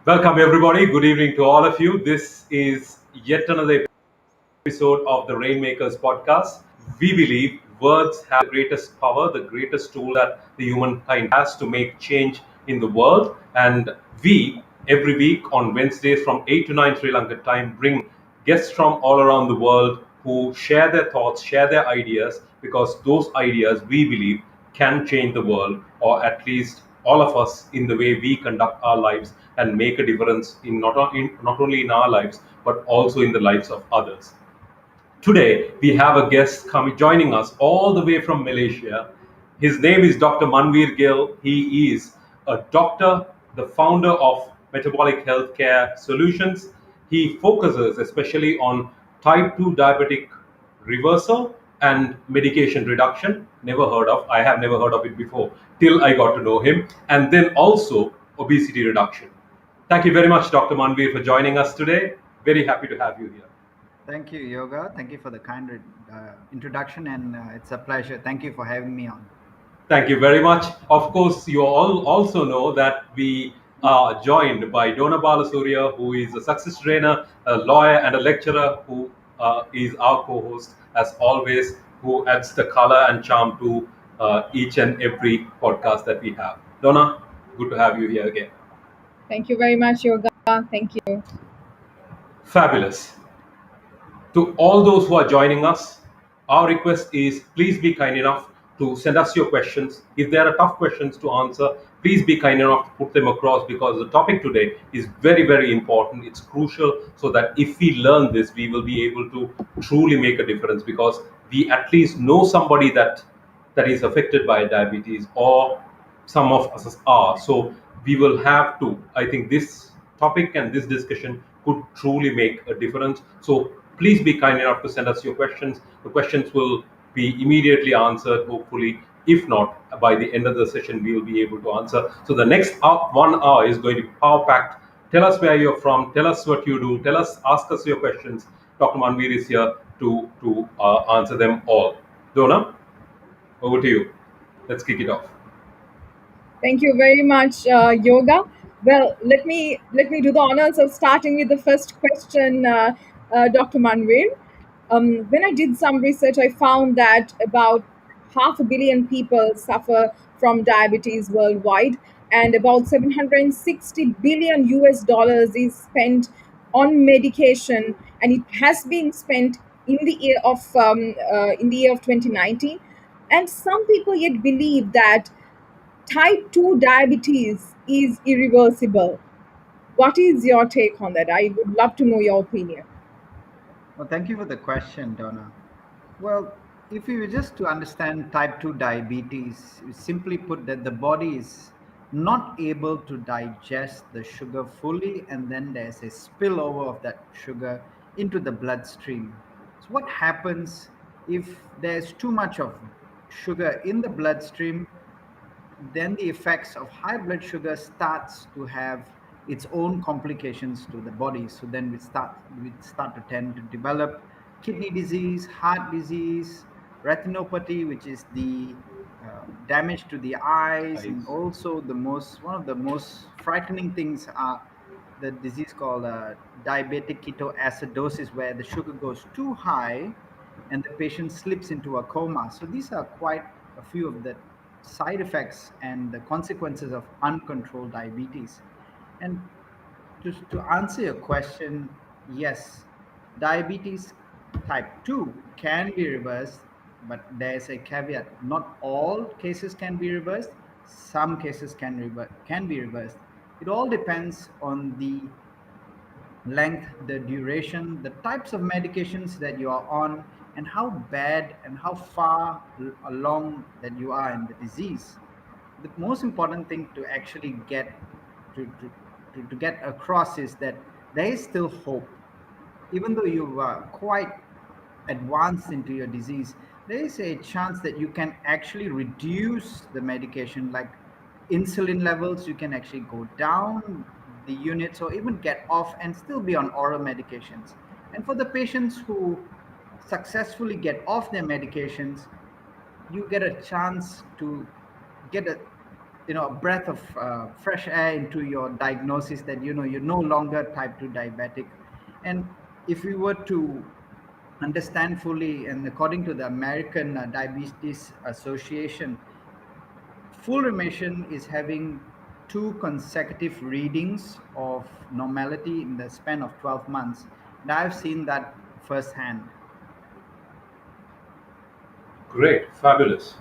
Welcome, everybody. Good evening to all of you. This is yet another episode of the Rainmakers podcast. We believe words have the greatest power, the greatest tool that the humankind has to make change in the world. And we, every week on Wednesdays from 8 to 9 Sri Lanka time, bring guests from all around the world who share their thoughts, share their ideas, because those ideas we believe can change the world, or at least all of us, in the way we conduct our lives and make a difference in not only in our lives but also in the lives of others. Today, we have a guest coming joining us all the way from Malaysia. His name is Dr. Manveer Gill. He is a doctor, the founder of Metabolic Healthcare Solutions. He focuses especially on type 2 diabetic reversal and medication reduction. Never heard of, I have never heard of it before till I got to know him. And then also obesity reduction. Thank you very much, Dr. Manveer, for joining us today. Very happy to have you here. Thank you, Yoga. Thank you for the kind introduction, and it's a pleasure. Thank you for having me on. Thank you very much. Of course, you all also know that we are joined by Dona Balasurya, who is a success trainer, a lawyer, and a lecturer who is our co host, as always, who adds the color and charm to each and every podcast that we have. Dona, good to have you here again. Thank you very much, Yoga. Thank you. Fabulous. To all those who are joining us, our request is please be kind enough to send us your questions. If there are tough questions to answer, please be kind enough to put them across, because the topic today is very, very important. It's crucial, so that if we learn this, we will be able to truly make a difference, because we at least know somebody that is affected by diabetes, or some of us are. So we will have to, I think this topic and this discussion could truly make a difference. So please be kind enough to send us your questions. The questions will be immediately answered, hopefully. If not, by the end of the session, we will be able to answer. So the next 1 hour is going to be power packed. Tell us where you're from, tell us what you do, ask us your questions. Dr. Manveer is here to answer them all. Dona, over to you. Let's kick it off. Thank you very much, Yoga. Well, let me do the honors of starting with the first question, Dr. Manveer. When I did some research, I found that about half a billion people suffer from diabetes worldwide, and about 760 billion US dollars is spent on medication, and it has been spent in the year of 2019. And some people yet believe that type 2 diabetes is irreversible. What is your take on that? I would love to know your opinion. Well, thank you for the question, Donna. Well, if you were just to understand type 2 diabetes, you simply put that the body is not able to digest the sugar fully, and then there's a spillover of that sugar into the bloodstream. So, what happens if there's too much of sugar in the bloodstream? Then the effects of high blood sugar starts to have its own complications to the body. So then we start to tend to develop kidney disease, heart disease, retinopathy, which is the damage to the eyes, and Eyes. also the most one of the most frightening things are the disease called diabetic ketoacidosis, where the sugar goes too high and the patient slips into a coma. So these are quite a few of the side effects and the consequences of uncontrolled diabetes. And to answer your question, yes, diabetes type 2 can be reversed, but there's a caveat. Not all cases can be reversed. Some cases can be reversed. It all depends on the length, the duration, the types of medications that you are on, and how bad and how far along that you are in the disease. The most important thing to actually get to get across is that there is still hope. Even though you are quite advanced into your disease, there is a chance that you can actually reduce the medication, like insulin levels. You can actually go down the units or even get off and still be on oral medications. And for the patients who successfully get off their medications, you get a chance to get a a breath of fresh air into your diagnosis that you're no longer type 2 diabetic. And if we were to understand fully, and according to the American Diabetes Association, full remission is having two consecutive readings of normality in the span of 12 months. And I've seen that firsthand. Great, fabulous.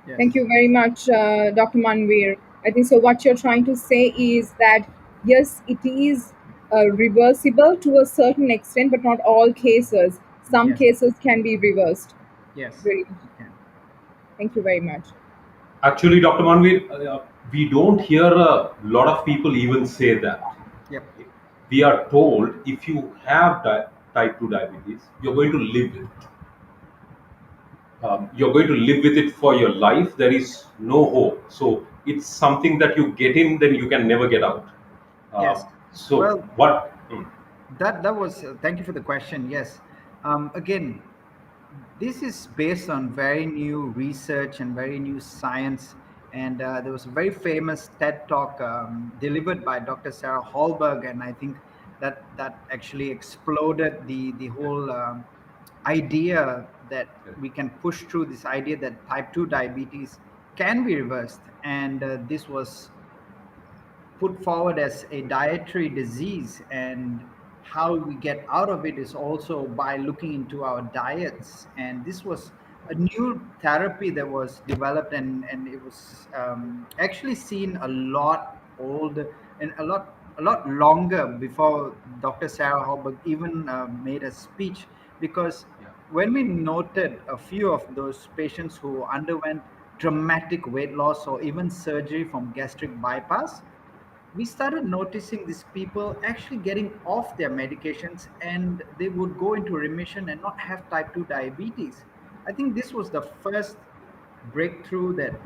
Thank Yes, you very much, Dr. Manveer. I think so. What you're trying to say is that yes, it is reversible to a certain extent, but not all cases. Some yes, cases can be reversed. yes, Brilliant. it can. Thank you very much. Actually, Dr. Manvir, we don't hear a lot of people even say that. Yep. We are told if you have type 2 diabetes, you're going to live with it. You're going to live with it for your life. There is no hope. So it's something that you get in, then you can never get out. Yes. So Well, what? that was thank you for the question. Yes. Again, this is based on very new research and very new science. And there was a very famous TED talk delivered by Dr. Sarah Hallberg, and I think that actually exploded the whole idea that we can push through this idea that type 2 diabetes can be reversed. And this was put forward as a dietary disease, and how we get out of it is also by looking into our diets. And this was a new therapy that was developed, and it was actually seen a lot older and a lot longer before Dr. Sarah Hallberg even made a speech. Because Yeah, when we noted a few of those patients who underwent dramatic weight loss or even surgery from gastric bypass, we started noticing these people actually getting off their medications, and they would go into remission and not have type 2 diabetes. I think this was the first breakthrough that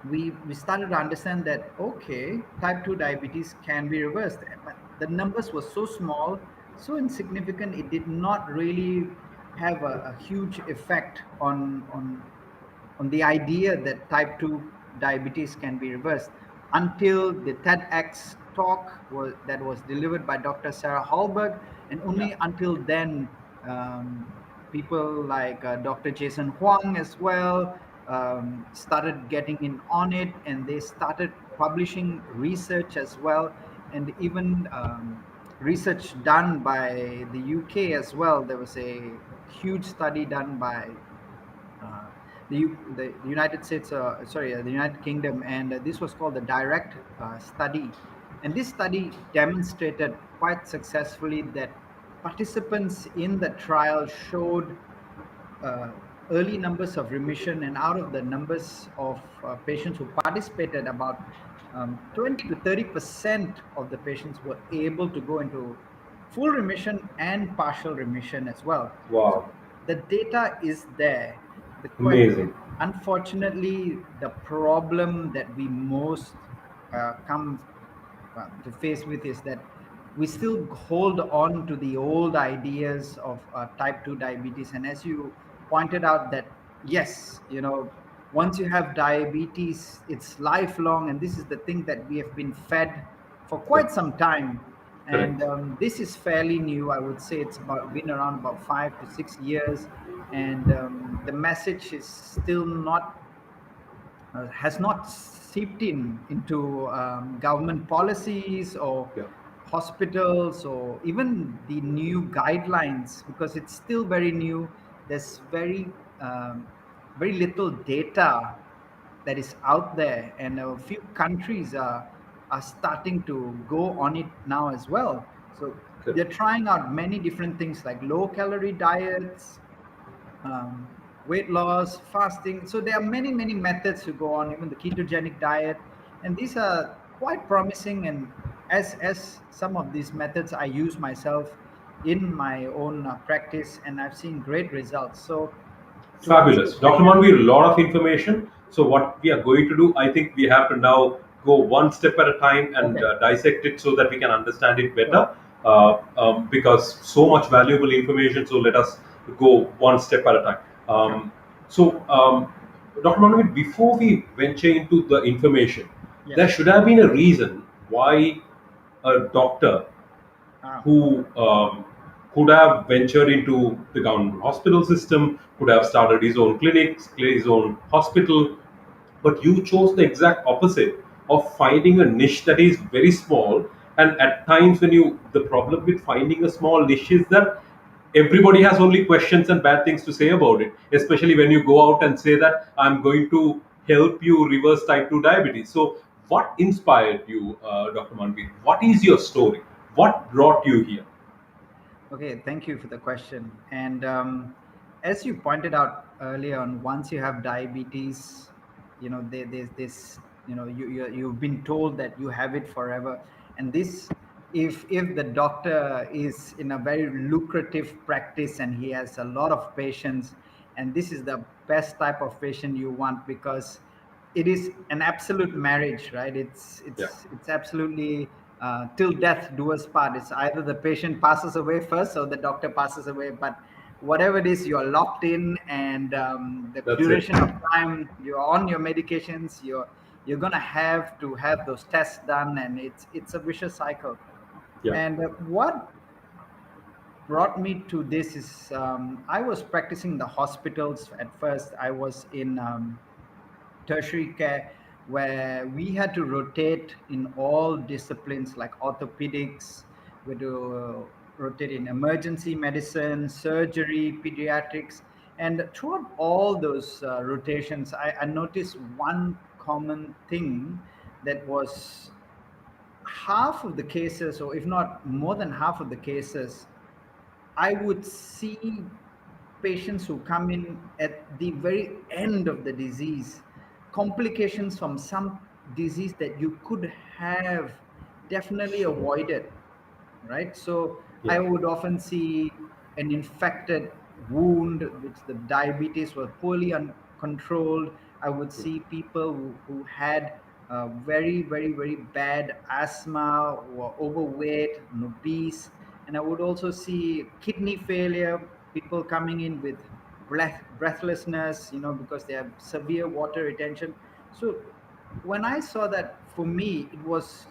we started to understand that okay, type 2 diabetes can be reversed. But the numbers were so small, so insignificant, it did not really have a huge effect on the idea that type 2 diabetes can be reversed until the TEDx talk that was delivered by Dr. Sarah Hallberg. And yeah, only until then, people like Dr. Jason Huang as well started getting in on it, and they started publishing research as well. And even research done by the UK as well. There was a huge study done by uh, the United States, the United Kingdom, and this was called the Direct study. And this study demonstrated quite successfully that participants in the trial showed uh, early numbers of remission, and out of the numbers of patients who participated, about 20 to 30% of the patients were able to go into full remission and partial remission as well. So wow, the data is there. amazing. Unfortunately, the problem that we most come to face with is that we still hold on to the old ideas of type 2 diabetes. And as you pointed out, that yes, once you have diabetes, it's lifelong, and this is the thing that we have been fed for quite Correct. some time. And Correct. this is fairly new. I would say it's been around about 5 to 6 years, and the message is still not has not seeped into government policies or Yeah. hospitals or even the new guidelines, because it's still very new. There's very little data that is out there, and a few countries are starting to go on it now as well. So Correct. they're trying out many different things like low calorie diets, um, weight loss, fasting. So there are many, many methods to go on, even the ketogenic diet, and these are quite promising. And as some of these methods I use myself in my own practice, and I've seen great results. So to answer your Fabulous. Dr. question, Manvi, a lot of information. So, what we are going to do, I think we have to now go one step at a time and okay, dissect it so that we can understand it better. sure, Because so much valuable information. So, let us go one step at a time. sure, So, Dr. Manavit, before we venture into the information, there Yes. should have been a reason why a doctor Ah, who could have ventured into the government hospital system, could have started his own clinics, his own hospital, but you chose the exact opposite of finding a niche that is very small. And at times, when you the problem with finding a small niche is that everybody has only questions and bad things to say about it, especially when you go out and say that I'm going to help you reverse type 2 diabetes. So, what inspired you, Dr. Manveer? What is your story? What brought you here? okay, thank you for the question. And as you pointed out earlier on, once you have diabetes, there's this, you've been told that you have it forever. And this, if the doctor is in a very lucrative practice and he has a lot of patients, and this is the best type of patient you want, because it is an absolute marriage, right? it's Yeah, it's it's absolutely till death do us part. It's either the patient passes away first or the doctor passes away, but whatever it is, you're locked in, and the that's it. duration of time you're on your medications, you're gonna have to have those tests done, and it's a vicious cycle. Yeah, And what brought me to this is, I was practicing the hospitals. At first I was in tertiary care, where we had to rotate in all disciplines like orthopedics, we had to rotate in emergency medicine, surgery, pediatrics. And throughout all those rotations, I noticed one common thing, that was half of the cases, or if not more than half of the cases, I would see patients who come in at the very end of the disease, complications from some disease that you could have definitely avoided, right? So yeah, I would often see an infected wound, which the diabetes were poorly uncontrolled. I would see people who had very, very, very bad asthma, or overweight and obese. And I would also see kidney failure, people coming in with breathlessness, because they have severe water retention. So when I saw that, for me, it was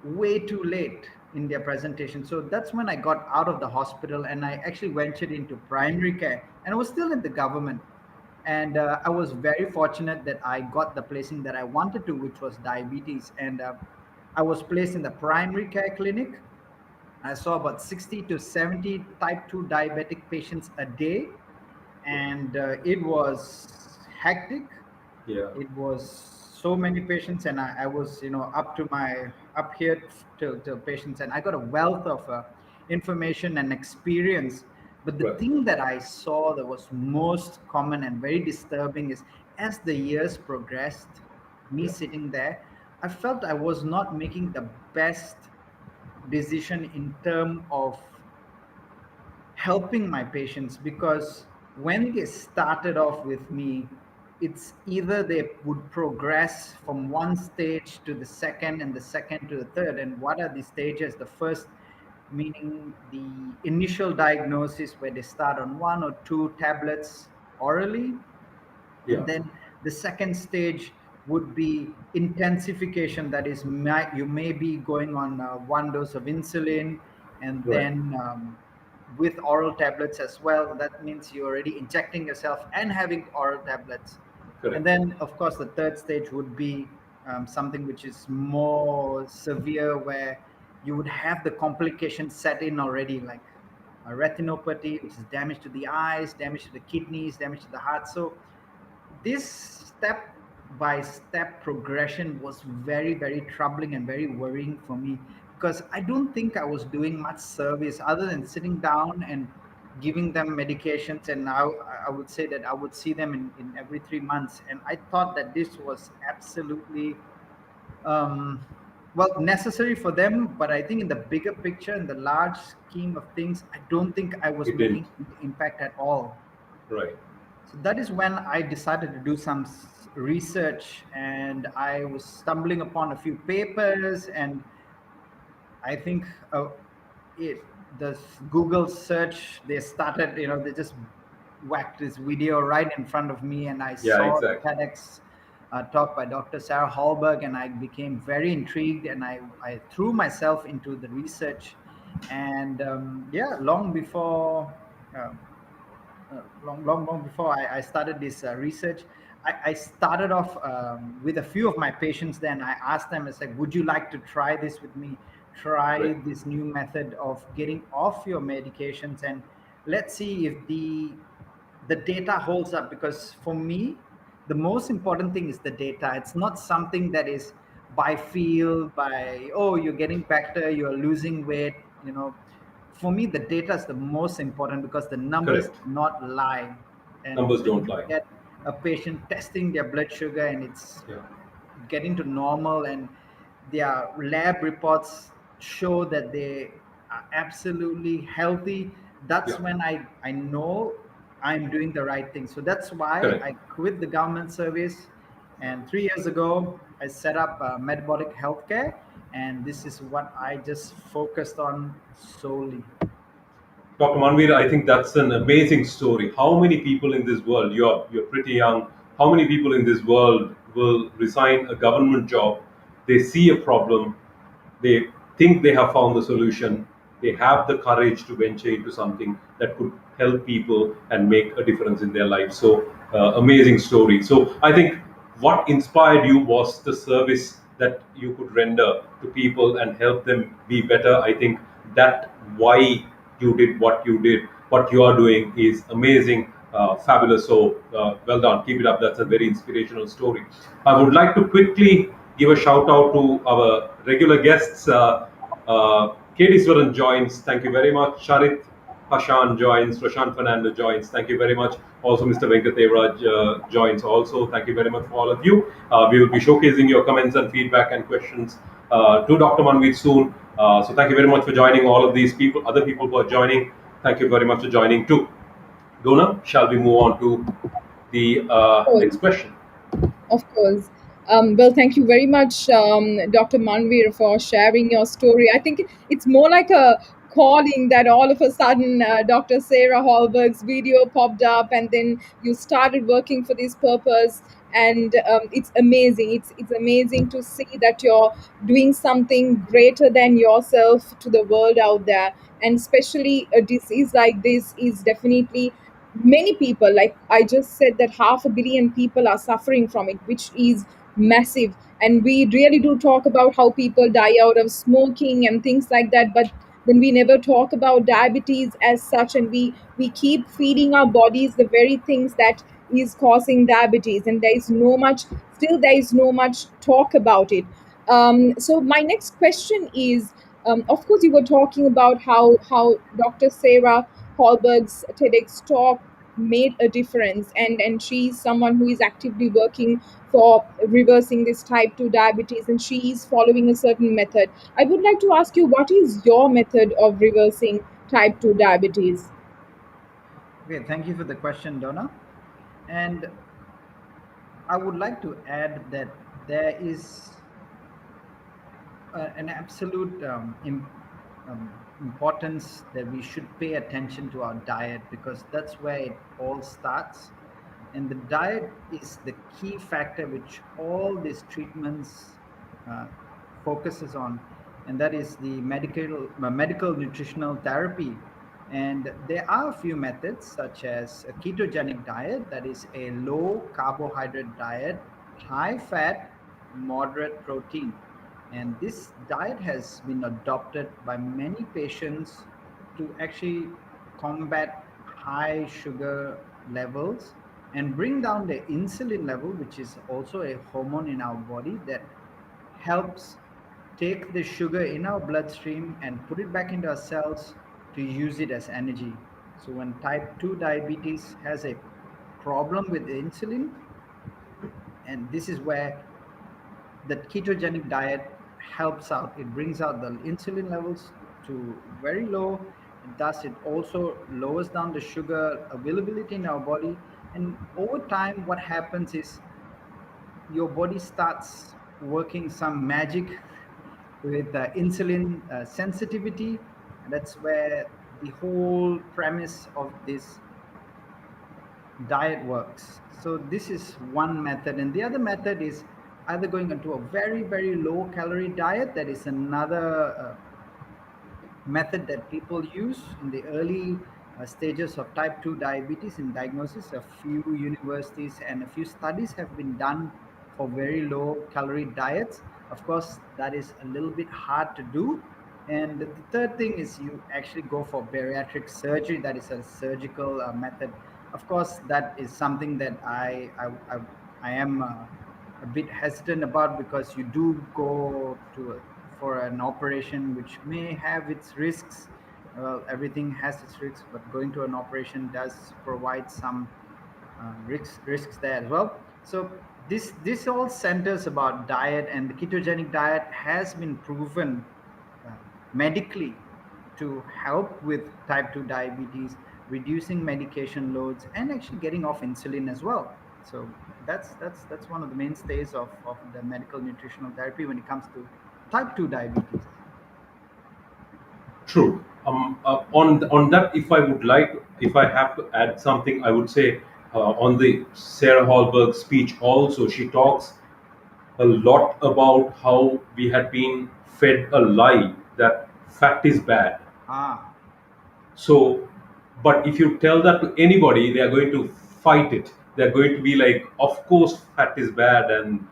way too late in their presentation. So that's when I got out of the hospital and I actually ventured into primary care. And I was still in the government. And I was very fortunate that I got the placing that I wanted to, which was diabetes. And I was placed in the primary care clinic. I saw about 60 to 70 type 2 diabetic patients a day. yeah, And it was hectic. yeah. It was so many patients, and I was, up to my up here to patients, and I got a wealth of information and experience. But the Right. thing that I saw that was most common and very disturbing is, as the years progressed, me Yeah, sitting there, I felt I was not making the best decision in term of helping my patients, because when they started off with me, it's either they would progress from one stage to the second, and the second to the third. And what are the stages? The first, meaning the initial diagnosis, where they start on one or two tablets orally, yeah. and then the second stage would be intensification. That is, you may be going on one dose of insulin, and Right. then with oral tablets as well. That means you're already injecting yourself and having oral tablets. And Correct. then of course the third stage would be something which is more severe, where you would have the complications set in already, like a retinopathy, which is damage to the eyes, damage to the kidneys, damage to the heart. So this step by step progression was very, very troubling and very worrying for me, because I don't think I was doing much service other than sitting down and giving them medications. And now I would say that I would see them in every 3 months, and I thought that this was absolutely um, well, necessary for them. But I think in the bigger picture, in the large scheme of things, I don't think I was It didn't. making impact at all. Right. So that is when I decided to do some research, and I was stumbling upon a few papers. And I think it the Google search, they started, they just whacked this video right in front of me, and I Yeah, saw the exactly. TEDx talk by Dr. Sarah Hallberg, and I became very intrigued, and I threw myself into the research. And yeah, long before. Long before I started this research, I started off with a few of my patients. Then I asked them, I said, would you like to try this with me? Great. Try this new method of getting off your medications, and let's see if the data holds up. Because for me, the most important thing is the data. It's not something that is by feel, by, oh, you're getting better, you're losing weight. For me, the data is the most important, because the numbers Correct. do not lie. And Numbers when don't you lie. get a patient testing their blood sugar and it's Yeah. getting to normal, and their lab reports show that they are absolutely healthy, that's Yeah. when I know I'm doing the right thing. So that's why Correct. I quit the government service, and 3 years ago I set up metabolic healthcare, and this is what I just focused on solely. Dr. Manveer, I think that's an amazing story. How many people in this world, you're pretty young, how many people in this world will resign a government job? They see a problem, they think they have found the solution, they have the courage to venture into something that could help people and make a difference in their life. So, amazing story. So, I think what inspired you was the service that you could render to people and help them be better. I think that why you did what you did, what you are doing is amazing, fabulous. So, well done, keep it up. That's a very inspirational story. I would like to quickly give a shout out to our regular guests. Katie Swaran joins. Thank you very much. Sharit Hashan joins. Prashant Fernando joins. Thank you very much. Also, Mr. Venkatevraj joins. Also, thank you very much for all of you. We will be showcasing your comments and feedback and questions to Dr. Manveer soon. So, thank you very much for joining. All of these people, other people who are joining, thank you very much for joining too. Dona, shall we move on to the next Cool. question? Of course. Well, thank you very much, Dr. Manveer, for sharing your story. I think it's more like a calling that all of a sudden Dr. Sarah Hallberg's video popped up, and then you started working for this purpose. And it's amazing. It's amazing to see that you're doing something greater than yourself to the world out there. And especially a disease like this is definitely, many people, like I just said, that 500 million people are suffering from it, which is massive. And we really do talk about how people die out of smoking and things like that, but then we never talk about diabetes as such, and we keep feeding our bodies the very things that is causing diabetes, and there is no much talk about it. So my next question is, of course, you were talking about how Dr. Sarah Hallberg's TEDx talk made a difference, and she's someone who is actively working for reversing this type 2 diabetes, and she is following a certain method. I would like to ask you, what is your method of reversing type 2 diabetes? Okay, thank you for the question, Donna. And I would like to add that there is an absolute importance that we should pay attention to our diet, because that's where it all starts. And the diet is the key factor which all these treatments uh, focuses on, and that is the medical nutritional therapy. And there are a few methods, such as a ketogenic diet, that is a low carbohydrate diet, high fat, moderate protein. And this diet has been adopted by many patients to actually combat high sugar levels and bring down the insulin level, which is also a hormone in our body that helps take the sugar in our bloodstream and put it back into our cells to use it as energy. So when type 2 diabetes has a problem with the insulin, and this is where the ketogenic diet helps out. It brings out the insulin levels to very low, and thus it also lowers down the sugar availability in our body. And over time, what happens is your body starts working some magic with insulin sensitivity. And that's where the whole premise of this diet works. So this is one method, and the other method is either going into a very, very low calorie diet. That is another method that people use in the early stages of type 2 diabetes in diagnosis. A few universities and a few studies have been done for very low calorie diets. Of course, that is a little bit hard to do. And the third thing is you actually go for bariatric surgery. That is a surgical method. Of course, that is something that I am a bit hesitant about, because you do go to for an operation which may have its risks. Well, everything has its risks, but going to an operation does provide some risks there as well. So this all centers about diet, and the ketogenic diet has been proven uh, medically to help with type 2 diabetes, reducing medication loads, and actually getting off insulin as well. So that's one of the mainstays of the medical nutritional therapy when it comes to type 2 diabetes. True. On that, if I would like, if I have to add something, I would say on the Sarah Hallberg speech also, she talks a lot about how we had been fed a lie that fat is bad. Ah. So, but if you tell that to anybody, they are going to fight it. They're going to be like, of course, fat is bad and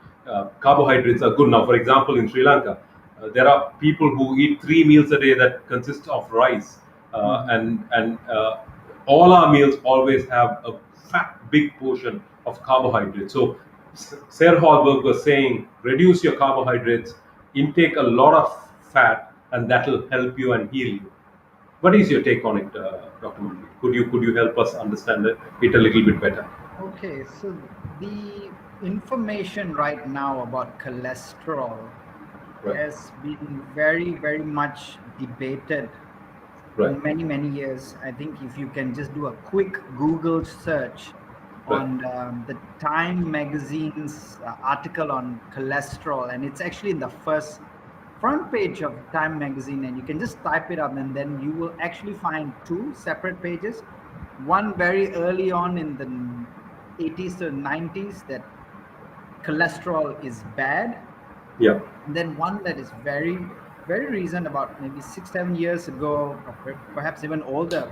carbohydrates are good. Now, for example, in Sri Lanka, there are people who eat 3 meals a day that consist of rice, Mhm. and all our meals always have a fat, big portion of carbohydrates. So, Sarah Hallberg was saying, reduce your carbohydrates, intake a lot of fat, and that will help you and heal you. What is your take on it, Dr. Murli? Could you help us understand it a little bit better? Okay, so the information right now about cholesterol Right, has been very, very much debated right, for many, many years. I think if you can just do a quick Google search right, on the Time magazine's article on cholesterol, and it's actually in the first front page of Time magazine, and you can just type it up, and then you will actually find two separate pages. One very early on in the 80s to 90s, that cholesterol is bad, yeah, and then one that is very, very recent, about maybe 6 7 years ago, or perhaps even older,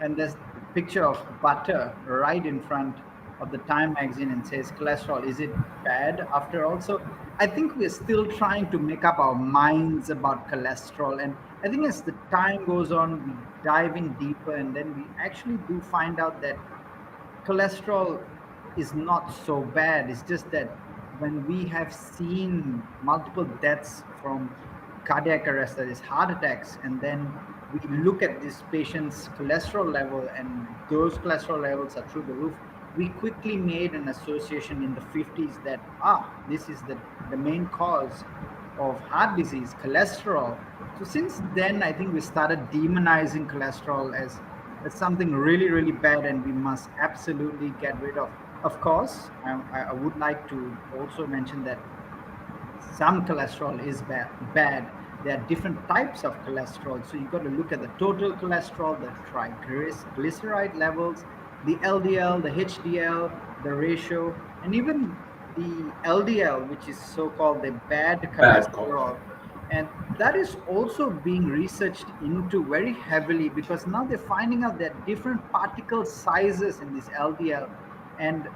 and there's the picture of butter right in front of the Time magazine and says cholesterol, is it bad after all? So I think we're still trying to make up our minds about cholesterol, and I think as the time goes on, we dive in deeper, and then we actually do find out that cholesterol is not so bad. It's just that when we have seen multiple deaths from cardiac arrest, that is heart attacks, and then we look at this patient's cholesterol level, and those cholesterol levels are through the roof, we quickly made an association in the 50s that this is the main cause of heart disease, cholesterol. So since then, I think we started demonizing cholesterol as something really, really bad, and we must absolutely get rid of. Of course, I would like to also mention that some cholesterol is bad. There are different types of cholesterol. So you've got to look at the total cholesterol, the triglyceride levels, the LDL, the HDL, the ratio, and even the LDL, which is so-called the bad bad call. cholesterol. And that is also being researched into very heavily, because now they're finding out that different particle sizes in this LDL, and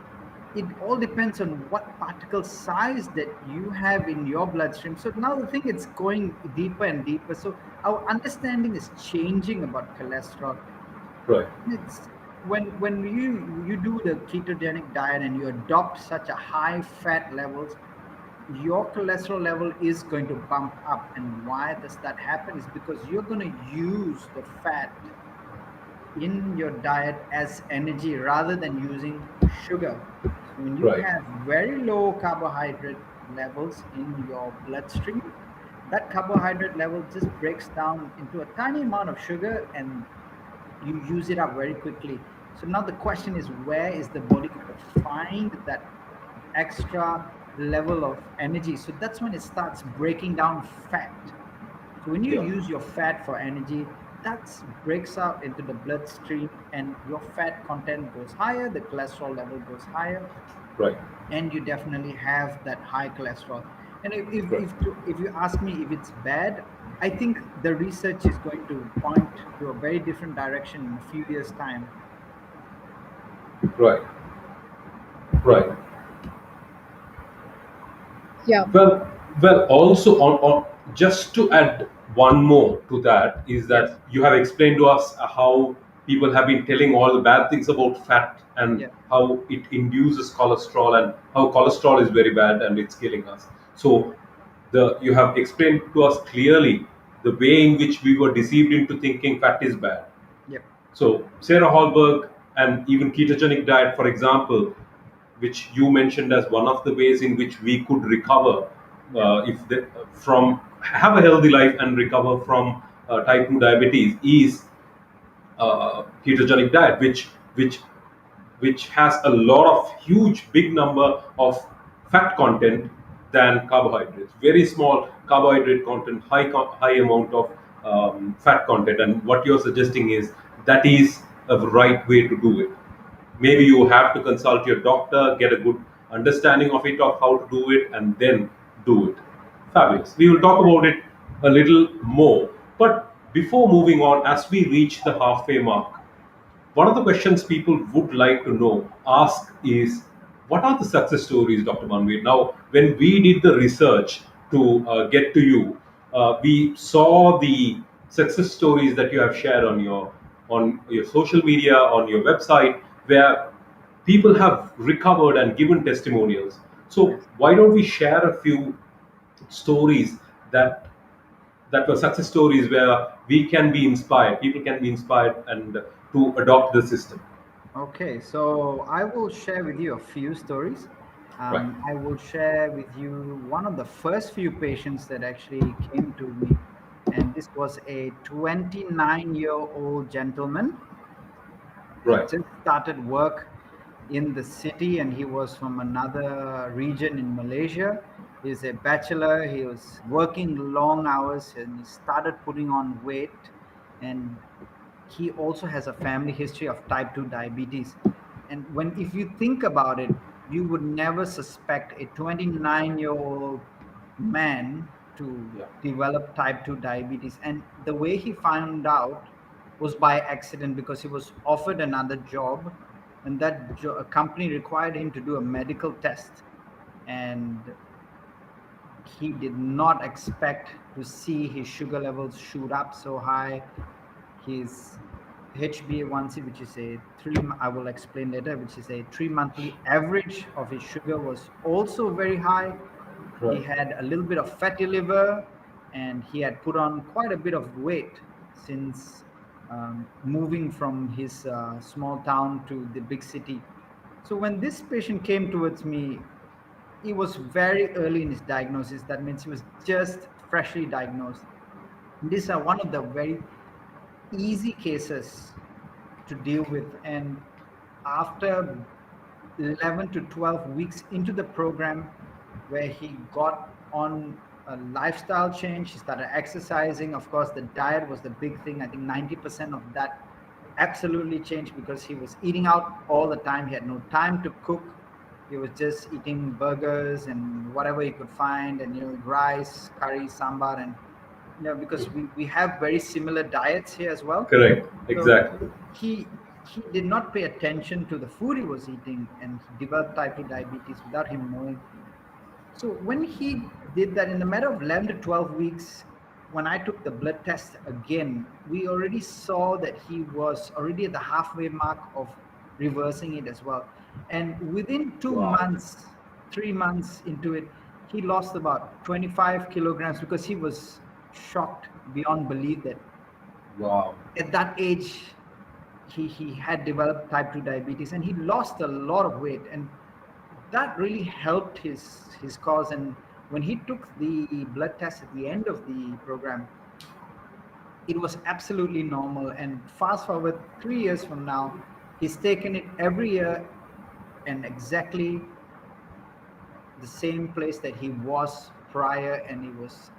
it all depends on what particle size that you have in your bloodstream. So now the thing, it's going deeper and deeper. So our understanding is changing about cholesterol. Right, It's when you do the ketogenic diet and you adopt such a high fat levels, your cholesterol level is going to bump up. And why does that happen? Is because you're going to use the fat in your diet as energy rather than using sugar. So when you right, have very low carbohydrate levels in your bloodstream, that carbohydrate level just breaks down into a tiny amount of sugar, and you use it up very quickly. So now the question is, where is the body going to find that extra level of energy? So that's when it starts breaking down fat. So when you yeah, use your fat for energy, that breaks out into the bloodstream, and your fat content goes higher, the cholesterol level goes higher, Right. and you definitely have that high cholesterol. And Right. if you ask me if it's bad, I think the research is going to point to a very different direction in a few years' time. Right. Right. Yeah. Well, also on just to add one more to that is Yes. that you have explained to us how people have been telling all the bad things about fat and Yeah. how it induces cholesterol and how cholesterol is very bad and it's killing us. So the you have explained to us clearly the way in which we were deceived into thinking fat is bad. Yep. So Sarah Hallberg and even ketogenic diet, for example, which you mentioned as one of the ways in which we could recover Yep. if they, from have a healthy life and recover from type 2 diabetes is ketogenic diet, which has a lot of huge big number of fat content than carbohydrates. Very small carbohydrate content, high amount of fat content. And what you're suggesting is that is a right way to do it. Maybe you have to consult your doctor, get a good understanding of it, of how to do it, and then do it. Fabulous. We will talk about it a little more. But before moving on, as we reach the halfway mark, one of the questions people would like to know, ask is, what are the success stories, Dr. Manveer? Now, when we did the research to get to you, we saw the success stories that you have shared on your social media, on your website, where people have recovered and given testimonials. So, Yes. why don't we share a few stories that were success stories where we can be inspired, people can be inspired and to adopt the system. Okay, so I will share with you a few stories. Right. I will share with you one of the first few patients that actually came to me, and this was a 29-year-old gentleman. He Right. just started work in the city, and he was from another region in Malaysia. He's a bachelor. He was working long hours, and he started putting on weight. And he also has a family history of type 2 diabetes. And when if you think about it, you would never suspect a 29-year-old man to Yeah. develop type 2 diabetes. And the way he found out was by accident, because he was offered another job, and that company required him to do a medical test. And he did not expect to see his sugar levels shoot up so high. His HbA1c, which is a I will explain later, which is a 3 monthly average of his sugar, was also very high. He Right. had a little bit of fatty liver, and he had put on quite a bit of weight since moving from his small town to the big city. So when this patient came towards me, he was very early in his diagnosis. That means he was just freshly diagnosed. These are one of the very easy cases to deal with. And after 11 to 12 weeks into the program, where he got on a lifestyle change, he started exercising. Of course, the diet was the big thing. I think 90% of that absolutely changed, because he was eating out all the time. He had no time to cook. He was just eating burgers and whatever he could find, and rice, curry, sambar, and because we have very similar diets here as well. Correct. So Exactly. he did not pay attention to the food he was eating, and he developed type 2 diabetes without him knowing. So when he did that, in a matter of 11 to 12 weeks, when I took the blood test again, we already saw that he was already at the halfway mark of reversing it as well. And within two Wow. months, 3 months into it, he lost about 25 kilograms, because he was shocked beyond belief that Wow. at that age he had developed type 2 diabetes, and he lost a lot of weight. And that really helped his cause. And when he took the blood test at the end of the program, it was absolutely normal. And fast forward 3 years from now, he's taken it every year, and exactly the same place that he was prior, and he was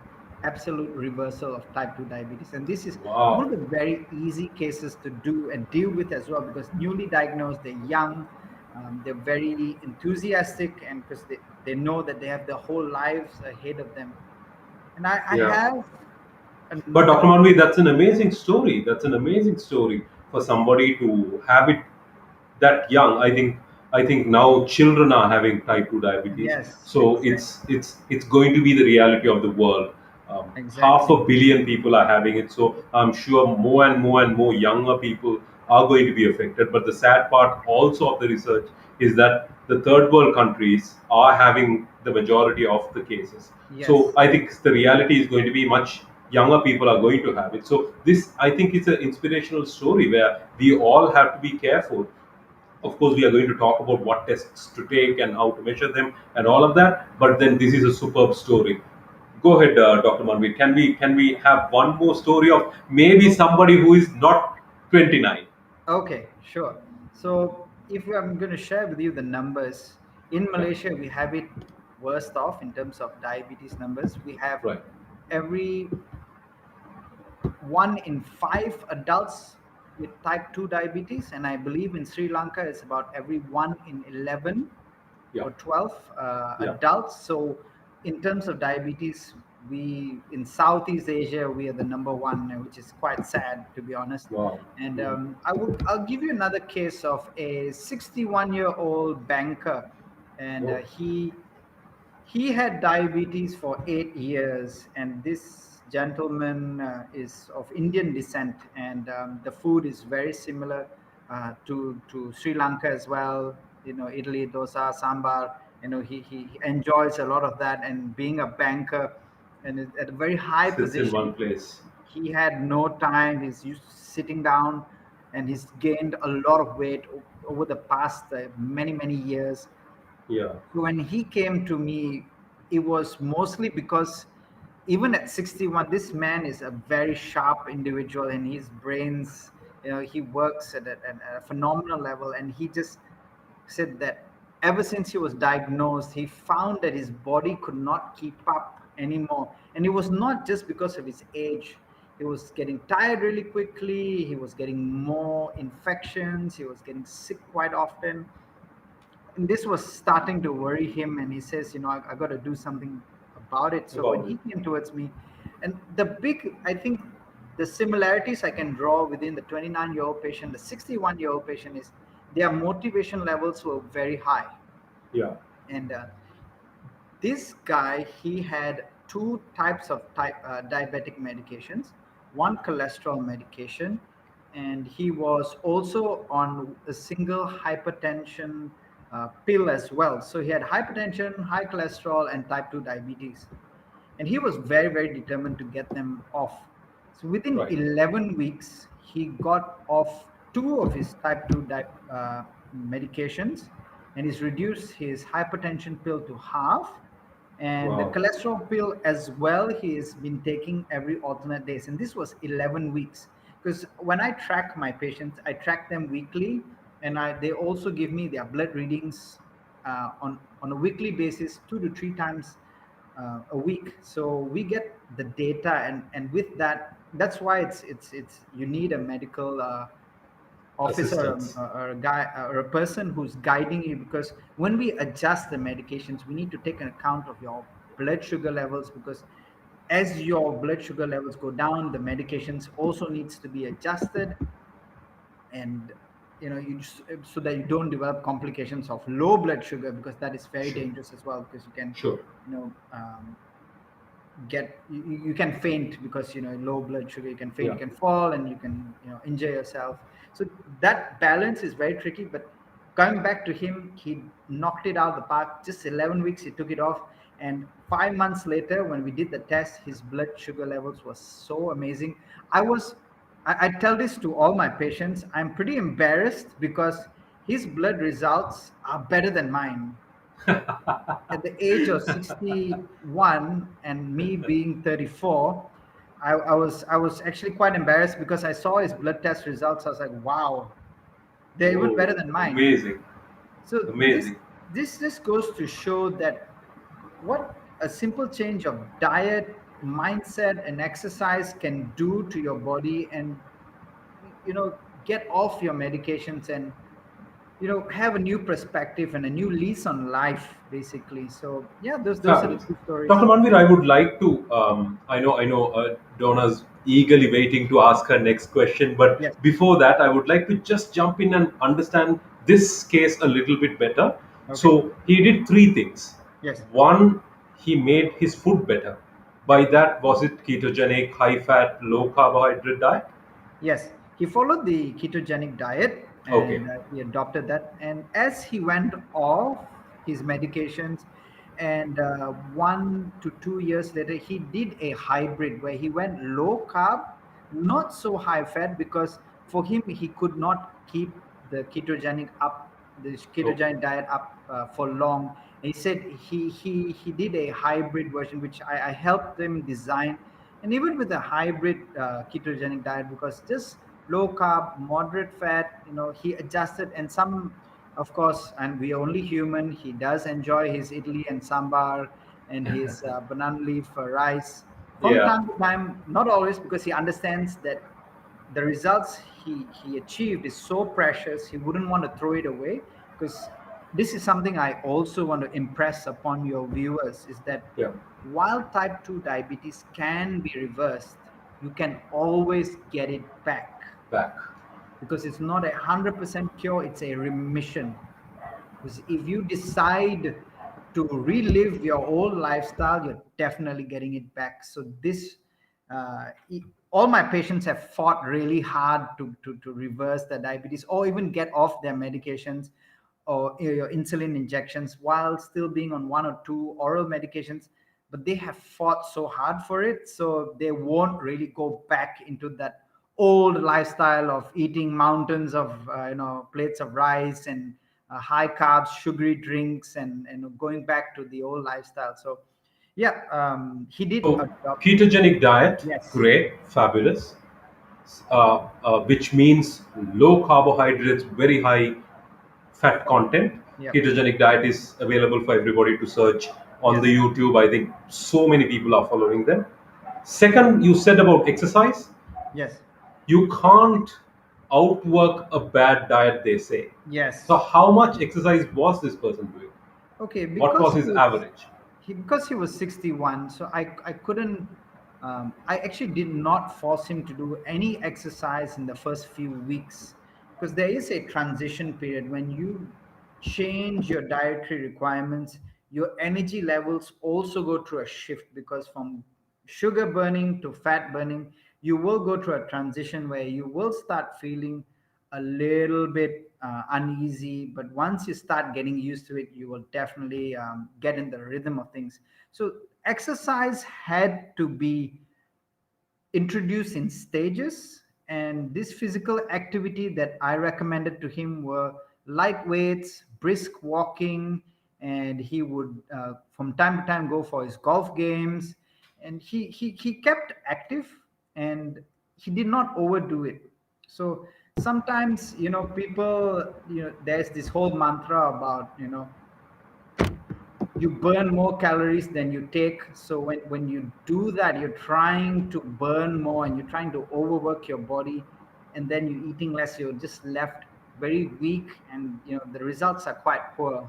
absolute reversal of type 2 diabetes. And this is one of Wow. the very easy cases to do and deal with as well, because newly diagnosed, they're young, they're very enthusiastic, and because they know that they have their whole lives ahead of them. And I Yeah. have But an Dr. Manvi, that's an amazing story. That's an amazing story for somebody to have it that young. I think now children are having type 2 diabetes, yes, so it's going to be the reality of the world. Half exactly. a billion people are having it, so I'm sure more and more younger people are going to be affected. But the sad part also of the research is that the third world countries are having the majority of the cases. So Yes. I think the reality is going to be much younger people are going to have it. So this, I think, it's an inspirational story where we all have to be careful. Of course, we are going to talk about what tests to take and how to measure them and all of that. But then this is a superb story. Go ahead, Dr. Manvi. Can we have one more story of maybe So, somebody who is not 29? okay, sure. So, if I'm going to share with you the numbers, in Yeah. Malaysia, we have it worst off in terms of diabetes numbers. We have Right. every 1 in 5 adults with type 2 diabetes, and I believe in Sri Lanka it's about every 1 in 11 Yeah. or 12 Yeah. adults. So in terms of diabetes, we in Southeast Asia we are the number one, which is quite sad, to be honest. Wow. And Mhm. I'll give you another case of a 61-year-old banker, and Oh, he had diabetes for 8 years, and this gentleman is of Indian descent, and the food is very similar to Sri Lanka as well. You know, Italy, dosa, sambar. You know, he enjoys a lot of that, and being a banker and is at a very high sits in position, one place. he had no time. He's used to sitting down, and he's gained a lot of weight over the past many years. Yeah. So when he came to me, it was mostly because even at 61, this man is a very sharp individual, and his brains, you know, he works at a phenomenal level. And he just said that ever since he was diagnosed, he found that his body could not keep up anymore. And it was not just because of his age. He was getting tired really quickly. He was getting more infections. He was getting sick quite often, and this was starting to worry him. And he says, you know, I got to do something about it. So when About it. he came towards me, and the big, I think the similarities I can draw within the 29-year-old patient, the 61-year-old patient, is their motivation levels were very high. Yeah. And this guy, he had two types of diabetic medications, one cholesterol medication, and he was also on a single hypertension pill as well. So he had hypertension, high cholesterol, and type 2 diabetes, and he was very determined to get them off. So within Right. 11 weeks he got off two of his type 2 medications, and he's reduced his hypertension pill to half, and the Wow. cholesterol pill as well he's been taking every alternate days. And this was 11 weeks, because when I track my patients, I track them weekly, and they also give me their blood readings on a weekly basis, 2 to 3 times a week. So we get the data, and with that, that's why it's you need a medical officer, Assistance. or a guy or a person who's guiding you, because when we adjust the medications, we need to take an account of your blood sugar levels, because as your blood sugar levels go down, the medications also needs to be adjusted. And you know, you just, so that you don't develop complications of low blood sugar, because that is very Sure. dangerous as well, because you can, Sure. you know, you can faint, because you know, low blood sugar, you can faint, Yeah. you can fall, and you can, you know, injure yourself. So that balance is very tricky. But coming back to him, he knocked it out of the park. Just 11 weeks he took it off, and 5 months later when we did the test, his blood sugar levels was so amazing. I tell this to all my patients. I'm pretty embarrassed because his blood results are better than mine at the age of 61, and me being 34. I was actually quite embarrassed, because I saw his blood test results. I was like, wow, they're even better Oh, than mine. amazing. So this Amazing. this just goes to show that what a simple change of diet mindset and exercise can do to your body, and you know get off your medications, and have a new perspective and a new lease on life, basically. So yeah, those are the Fabulous. two stories. Dr. Manvir, I would like to, I know, Donna's eagerly waiting to ask her next question, but Yes. before that, I would like to just jump in and understand this case a little bit better. Okay. So, he did three things. Yes. One, he made his food better. By Yep. that, was it ketogenic, high fat, low carbohydrate diet? Yes, he followed the ketogenic diet, Okay. and he adopted that. And as he went off his medications, and 1 to 2 years later, he did a hybrid where he went low carb, not so high fat, because for him, he could not keep the Okay. ketogenic diet up for long. And he said he did a hybrid version, which I helped him design. And even with a hybrid ketogenic diet, because just low carb, moderate fat, he adjusted. And some, of course, and we are only human, he does enjoy his idli and sambar and his banana leaf rice from Yeah. time to time, not always, because he understands that the results he achieved is so precious, he wouldn't want to throw it away. Because this is something I also want to impress upon your viewers, is that Yeah. while type 2 diabetes can be reversed, you can always get it back, Back. because it's not 100% cure, it's a remission. Because if you decide to relive your old lifestyle, you're definitely getting it back. So this, all my patients have fought really hard to reverse their diabetes, or even get off their medications, or your insulin injections, while still being on 1 or 2 oral medications. But they have fought so hard for it, so they won't really go back into that old lifestyle of eating mountains of plates of rice, and high carbs, sugary drinks, and going back to the old lifestyle. So yeah, he did So, adopt. ketogenic diet, Yes. great, fabulous. Which means low carbohydrates, very high fat content. Yep. Ketogenic diet is available for everybody to search on the Yes. YouTube. I think so many people are following them. Second, you said about exercise. Yes. You can't outwork a bad diet, they say. So, Yes. how much exercise was this person doing? Okay, What was his average? because he was 61, so I couldn't, I actually did not force him to do any exercise in the first few weeks, because there is a transition period when you change your dietary requirements. Your energy levels also go through a shift, because from sugar burning to fat burning, you will go through a transition where you will start feeling a little bit uneasy. But once you start getting used to it, you will definitely get in the rhythm of things. So exercise had to be introduced in stages, and this physical activity that I recommended to him were light weights, brisk walking, and he would from time to time go for his golf games. And he kept active, and he did not overdo it. So sometimes, people, there's this whole mantra about, you burn more calories than you take. So when you do that, you're trying to burn more, and you're trying to overwork your body, and then you're eating less, you're just left very weak, and the results are quite poor.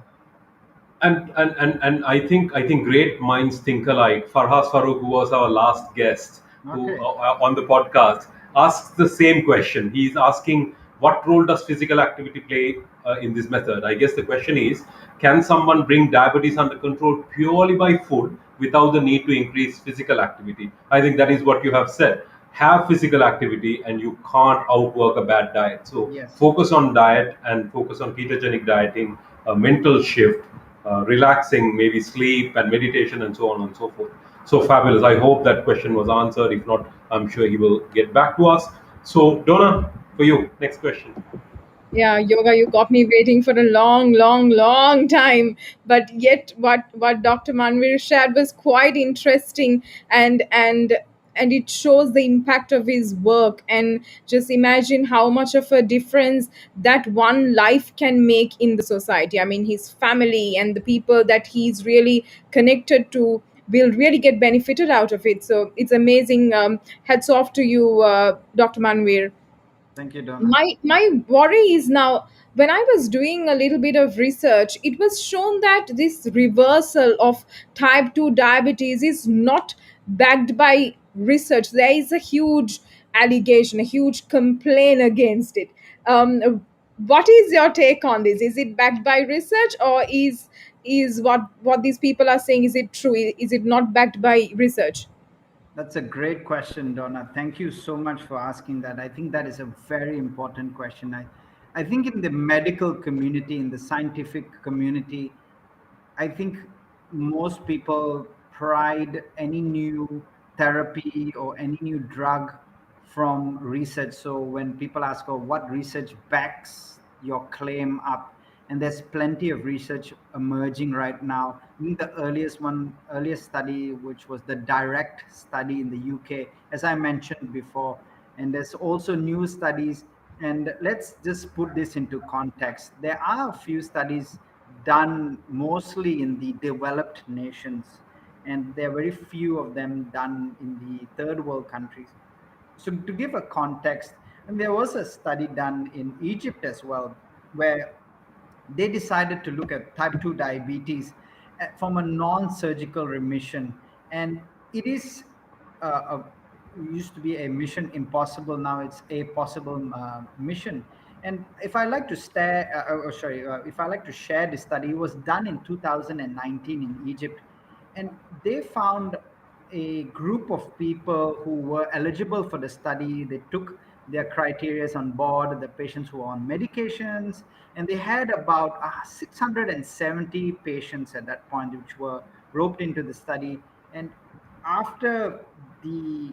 And I think great minds think alike. Farhas Farouk, who was our last guest, who Okay. on the podcast, asks the same question. He's asking, what role does physical activity play in this method? I guess the question is, can someone bring diabetes under control purely by food without the need to increase physical activity? I think that is what you have said. Have physical activity, and you can't outwork a bad diet. So Yes. focus on diet and focus on ketogenic dieting, a mental shift, relaxing, maybe sleep and meditation, and so on and so forth. So fabulous. I hope that question was answered. If not, I'm sure he will get back to us. So, Donna, for you, next question. Yeah, Yoga, you got me waiting for a long, long, long time. But yet, what Dr. Manvir shared was quite interesting, and it shows the impact of his work. And just imagine how much of a difference that one life can make in the society. I mean, his family and the people that he's really connected to. will really get benefited out of it. So it's amazing. Hats off to you, Dr. Manvir. Thank you, Donna. My worry is now, when I was doing a little bit of research, it was shown that this reversal of type 2 diabetes is not backed by research. There is a huge allegation, a huge complaint against it. What is your take on this? Is it backed by research, or is what these people are saying, is it true? Is it not backed by research? That's a great question, Donna. Thank you so much for asking that. I think that is a very important question. I think in the medical community, in the scientific community, I think most people pride any new therapy or any new drug from research. So when people ask, oh, what research backs your claim up? And there's plenty of research emerging right now. I think the earliest study, which was the direct study in the UK, as I mentioned before, and there's also new studies. And let's just put this into context. There are a few studies done mostly in the developed nations, and there are very few of them done in the third world countries. So, to give a context, and there was a study done in Egypt as well, where they decided to look at type 2 diabetes from a non-surgical remission, and it is used to be a mission impossible. Now it's a possible mission. And if I like to if I like to share this study, it was done in 2019 in Egypt, and they found a group of people who were eligible for the study. They took their criteria on board, the patients who were on medications, and they had about 670 patients at that point, which were roped into the study. And after the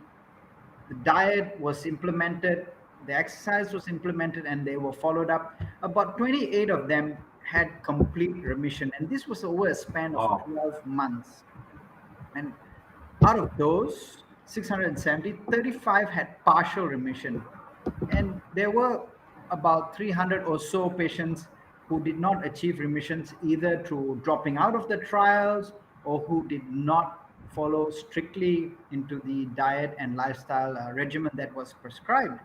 the diet was implemented, the exercise was implemented, and they were followed up. About 28 of them had complete remission, and this was over a span of Wow. 12 months. And out of those 670, 35 had partial remission. And there were about 300 or so patients who did not achieve remissions either through dropping out of the trials or who did not follow strictly into the diet and lifestyle regimen that was prescribed.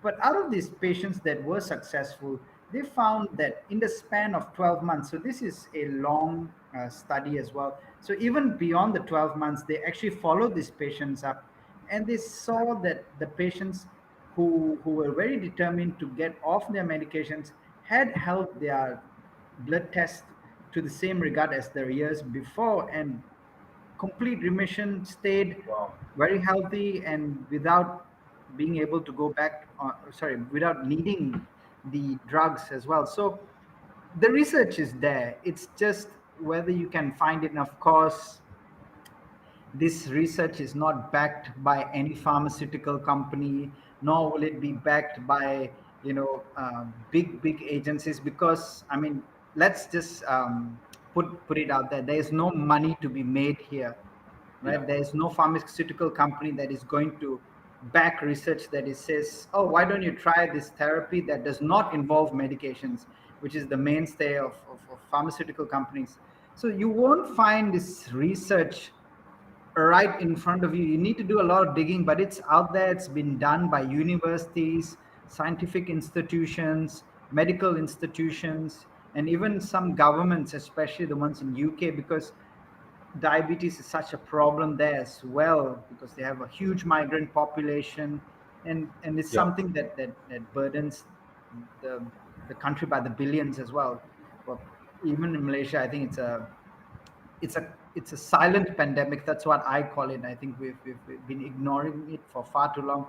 But out of these patients that were successful, they found that in the span of 12 months, so this is a long study as well. So even beyond the 12 months, they actually followed these patients up, and they saw that the patients who were very determined to get off their medications had held their blood test to the same regard as their years before, and complete remission, stayed Wow. very healthy, and without being able to go back, without needing the drugs as well. So the research is there. It's just whether you can find it. And of course, this research is not backed by any pharmaceutical company, nor will it be backed by big agencies, because I mean, let's just put it out there. There is no money to be made here, Yeah. right? There is no pharmaceutical company that is going to back research that it says, oh, why don't you try this therapy that does not involve medications, which is the mainstay of pharmaceutical companies. So you won't find this research right in front of you. You need to do a lot of digging, but it's out there. It's been done by universities, scientific institutions, medical institutions, and even some governments, especially the ones in UK, because diabetes is such a problem there as well, because they have a huge migrant population, and it's Yeah. something that burdens the the country by the billions as well. But even in Malaysia, I think it's a silent pandemic. That's what I call it. I think we've been ignoring it for far too long.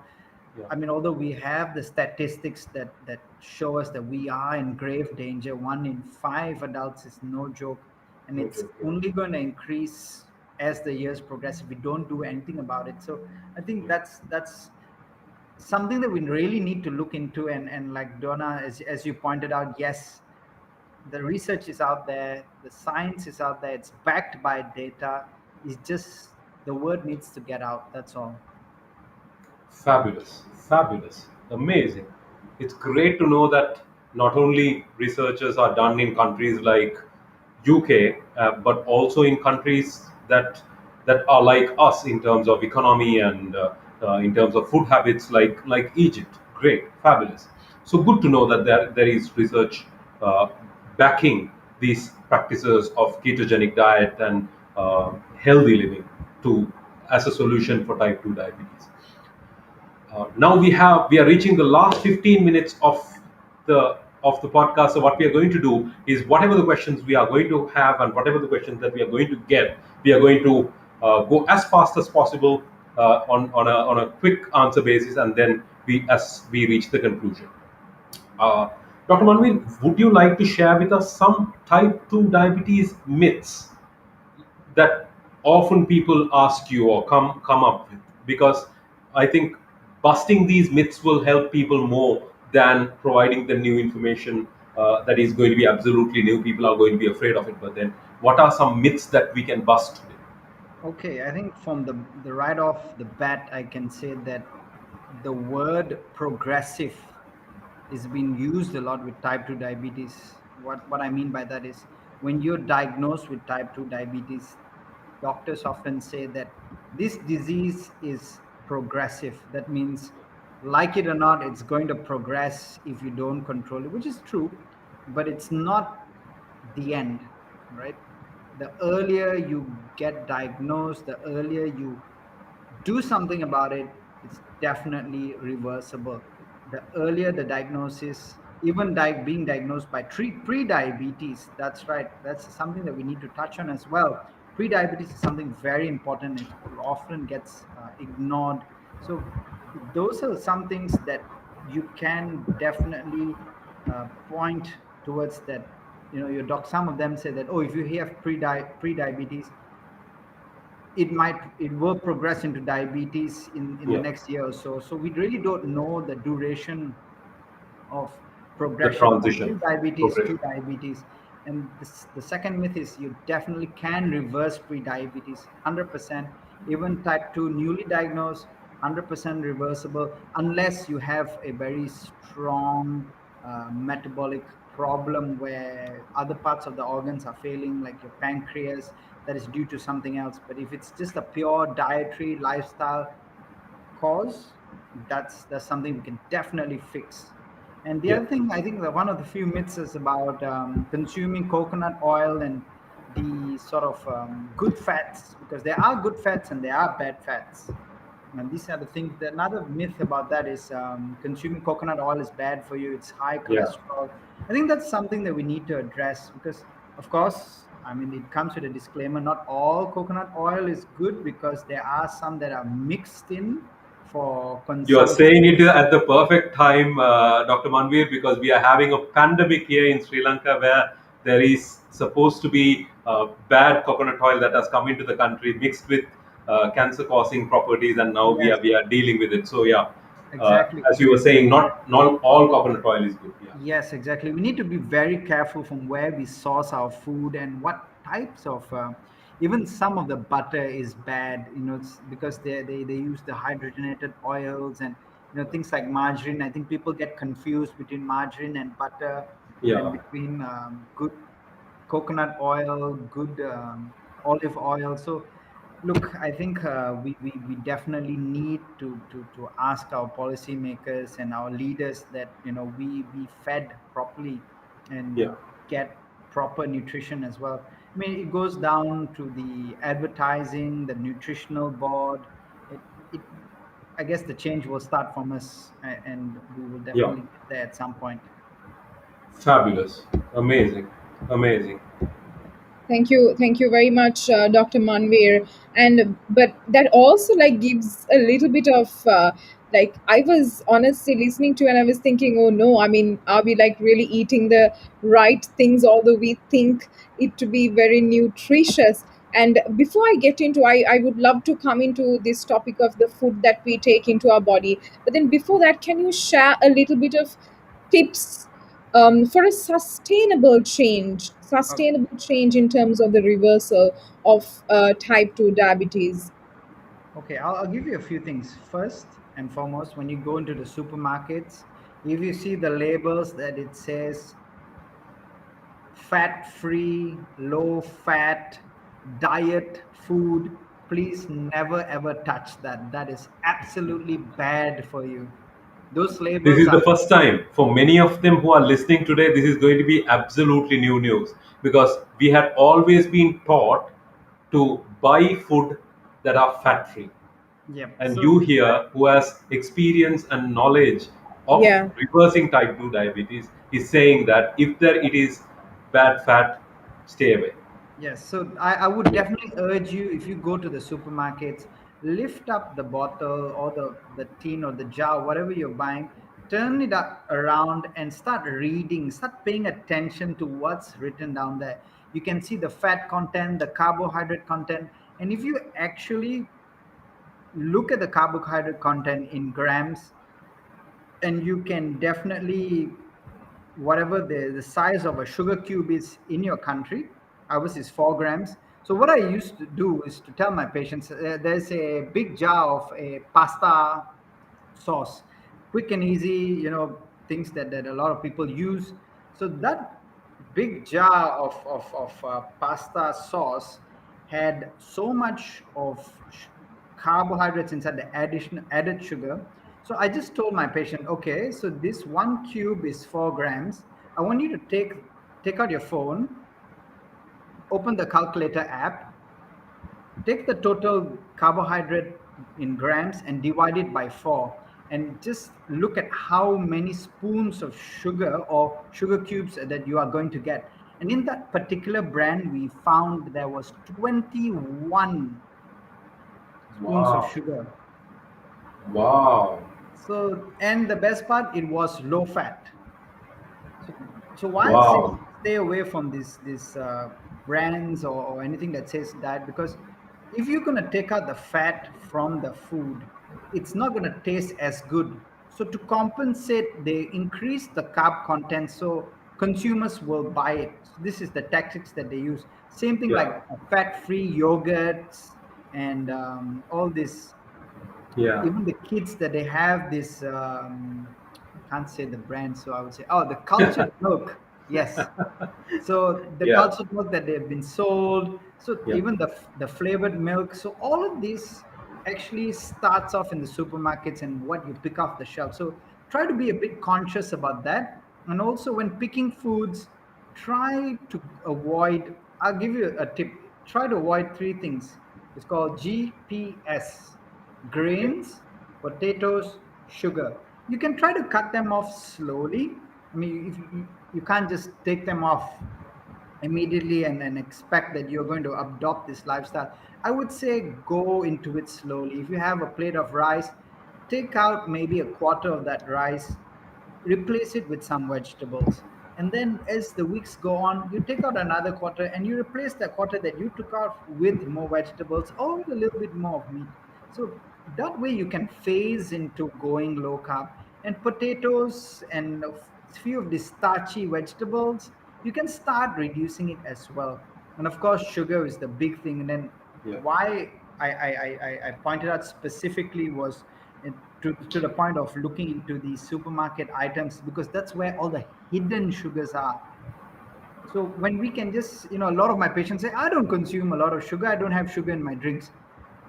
Yeah. I mean, although we have the statistics that show us that we are in grave danger, 1 in 5 adults is no joke, and No it's joke. Yeah. only going to increase as the years progress if we don't do anything about it. So I think Yeah. that's something that we really need to look into. And like Donna, as you pointed out, yes, the research is out there, the science is out there, it's backed by data. It's just the word needs to get out. That's all. Fabulous, fabulous, amazing. It's great to know that not only researchers are done in countries like UK, but also in countries that that are like us in terms of economy and in terms of food habits, like Egypt. Great, fabulous. So good to know that there is research uh, backing these practices of ketogenic diet and healthy living to as a solution for type 2 diabetes. Now we are reaching the last 15 minutes the of the podcast. So what we are going to do is whatever the questions we are going to have and whatever the questions that we are going to get, we are going to go as fast as possible on a quick answer basis, and then we reach the conclusion. Uh, Dr. Manvir, would you like to share with us some type 2 diabetes myths that often people ask you or come up with? Because I think busting these myths will help people more than providing them new information that is going to be absolutely new. People are going to be afraid of it, but then what are some myths that we can bust today? Okay, I think from the right off the bat, I can say that the word progressive is being used a lot with type 2 diabetes. What I mean by that is when you're diagnosed with type 2 diabetes, doctors often say that this disease is progressive. That means, like it or not, it's going to progress if you don't control it, which is true, but it's not the end, right? The earlier you get diagnosed, the earlier you do something about it, it's definitely reversible. The earlier the diagnosis, even being diagnosed by pre-diabetes, that's right, that's something that we need to touch on as well. Pre-diabetes is something very important. It often gets ignored. So those are some things that you can definitely point towards that. You know, your doc, some of them say that, oh, if you have pre-diabetes, it will progress into diabetes in the Yeah, next year or so. So we really don't know the duration of the progression from transition pre-diabetes to progression. diabetes. And the second myth is you definitely can reverse pre-diabetes 100%. Even type 2 newly diagnosed, 100% reversible, unless you have a very strong metabolic problem where other parts of the organs are failing, like your pancreas, that is due to something else. But if it's just a pure dietary lifestyle cause, that's something we can definitely fix. And the Yeah, other thing, I think that one of the few myths is about consuming coconut oil and the sort of good fats, because there are good fats and there are bad fats. And these are the things. That another myth about that is consuming coconut oil is bad for you. It's high yeah. cholesterol. I think that's something that we need to address because, of course, I mean, it comes with a disclaimer. Not all coconut oil is good because there are some that are mixed in for You are consumption. saying it at the perfect time, Dr. Manvir, because we are having a pandemic here in Sri Lanka where there is supposed to be bad coconut oil that has come into the country mixed with cancer-causing properties, and now Yes, we are dealing with it. So yeah, exactly. as you were saying, not all coconut oil is good. Yeah, Yes, exactly. We need to be very careful from where we source our food and what types of. Even some of the butter is bad, you know, it's because they use the hydrogenated oils and things like margarine. I think people get confused between margarine and butter, and yeah, between good coconut oil, good olive oil. So, look, I think we definitely need to ask our policymakers and our leaders that we be fed properly and yeah, get proper nutrition as well. I mean, it goes down to the advertising, the nutritional board. It I guess the change will start from us, and we will yeah. definitely get there at some point. Fabulous, amazing, amazing. Thank you very much, Dr. Manvir. And but that also like gives a little bit of like I was honestly listening to and I was thinking, oh no, I mean, are we like really eating the right things, although we think it to be very nutritious? And before I get into, I would love to come into this topic of the food that we take into our body. But then before that, can you share a little bit of tips for a sustainable change in terms of the reversal of type 2 diabetes? Okay, I'll give you a few things. First and foremost, when you go into the supermarkets, if you see the labels that it says fat free, low fat, diet food, please never ever touch that. That is absolutely bad for you. Those This labels is the are, first time for many of them who are listening today. This is going to be absolutely new news because we had always been taught to buy food that are fat free. yep. And So you here, who has experience and knowledge of Yeah. reversing type 2 diabetes, is saying that if there it is bad fat, stay away. yes, so I would definitely urge you, if you go to the supermarkets, lift up the bottle or the tin or the jar, whatever you're buying, turn it up around and start reading, start paying attention to what's written down there. You can see the fat content, the carbohydrate content, and if you actually look at the carbohydrate content in grams, and you can definitely, whatever the size of a sugar cube is in your country, ours is 4 grams. So what I used to do is to tell my patients, there's a big jar of a pasta sauce, quick and easy, things that a lot of people use. So that big jar of pasta sauce had so much of carbohydrates inside, the addition added sugar. So I just told my patient, okay, so this one cube is 4 grams. I want you to take out your phone, open the calculator app, take the total carbohydrate in grams and divide it by 4, and just look at how many spoons of sugar or sugar cubes that you are going to get. And in that particular brand, we found there was 21 spoons of Wow. sugar. Wow. So, and the best part, it was low fat. So, so why I say Wow. stay away from these brands or anything that says that, because if you're gonna take out the fat from the food, it's not gonna taste as good. So to compensate, they increase the carb content so consumers will buy it. So this is the tactics that they use. Same thing Yeah. like fat-free yogurts and all this, Yeah. even the kids that they have this can't say the brand, so I would say, oh, the cultured milk. Yes, so the Yeah. cultured milk that they've been sold, so Yeah. even the flavored milk, so all of this actually starts off in the supermarkets and what you pick off the shelf. So try to be a bit conscious about that. And also when picking foods, try to avoid, I'll give you a tip, try to avoid three things. It's called GPS: Okay. grains, potatoes, sugar. You can try to cut them off slowly. I mean, if you can't just take them off immediately and expect that you're going to adopt this lifestyle. I would say go into it slowly. If you have a plate of rice, take out maybe a quarter of that rice, replace it with some vegetables. And then as the weeks go on, you take out another quarter and you replace the quarter that you took out with more vegetables or with a little bit more of meat. So that way you can phase into going low carb. And potatoes and a few of the starchy vegetables, you can start reducing it as well. And of course, sugar is the big thing. And then Yeah. why I pointed out specifically was to the point of looking into the supermarket items, because that's where all the hidden sugars are. So when we can just, a lot of my patients say, I don't consume a lot of sugar, I don't have sugar in my drinks.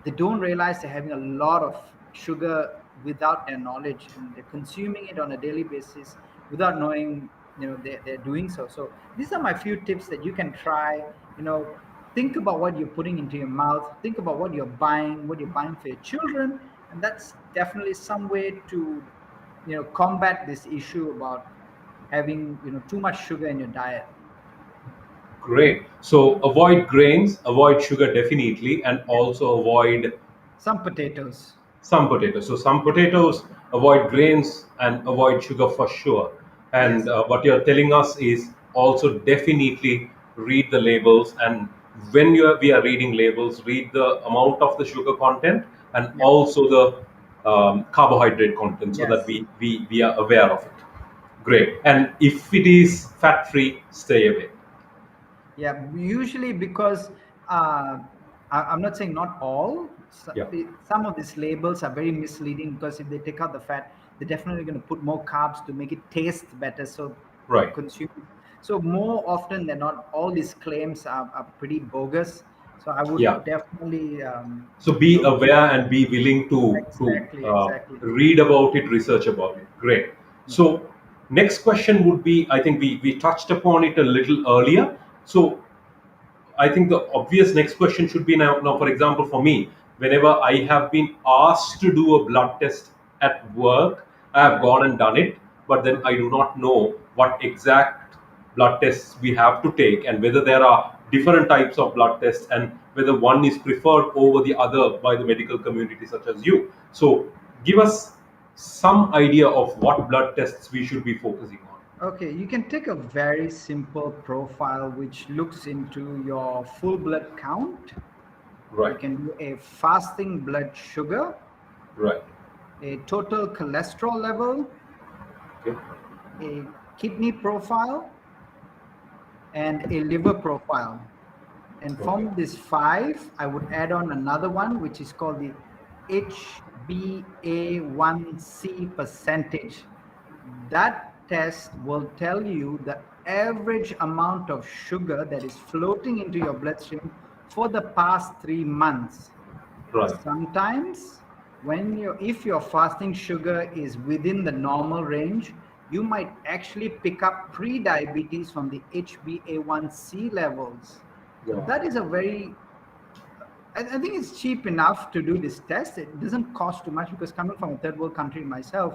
They don't realize they're having a lot of sugar without their knowledge, and they're consuming it on a daily basis without knowing, they're doing so. So these are my few tips that you can try. Think about what you're putting into your mouth, think about what you're buying for your children, and that's definitely some way to, combat this issue about having, too much sugar in your diet. Great. So avoid grains, avoid sugar definitely, and Yeah. also avoid Some potatoes. some potatoes. So some potatoes, avoid grains, and avoid sugar for sure. And Yes. what you're telling us is also definitely read the labels. And when we are reading labels, read the amount of the sugar content and Yep. also the carbohydrate content so that Yes. we are aware of it. Great. And if it is fat free, stay away. Yeah, usually because I'm not saying not all. Yeah. Some of these labels are very misleading, because if they take out the fat, they're definitely going to put more carbs to make it taste better. So Right. consume. So more often than not, all these claims are pretty bogus. So I would Yeah. definitely, So be aware and be willing to exactly, exactly. read about it, research about it. Great. Yeah. So next question would be, I think we touched upon it a little earlier. So I think the obvious next question should be now. Now, for example, for me, whenever I have been asked to do a blood test at work, I have Right. gone and done it, but then I do not know what exact blood tests we have to take and whether there are different types of blood tests and whether one is preferred over the other by the medical community, such as you. So, give us some idea of what blood tests we should be focusing on. Okay, you can take a very simple profile which looks into your full blood count. You Right, can do a fasting blood sugar, right. a total cholesterol level, Okay, a kidney profile, and a liver profile. And okay, from these five, I would add on another one, which is called the HbA1c percentage. That test will tell you the average amount of sugar that is floating into your bloodstream for the past 3 months. right. Sometimes, if your fasting sugar is within the normal range, you might actually pick up pre-diabetes from the HbA1c levels. So Wow. that is a very, I think it's cheap enough to do this test. It doesn't cost too much because coming from a third world country myself,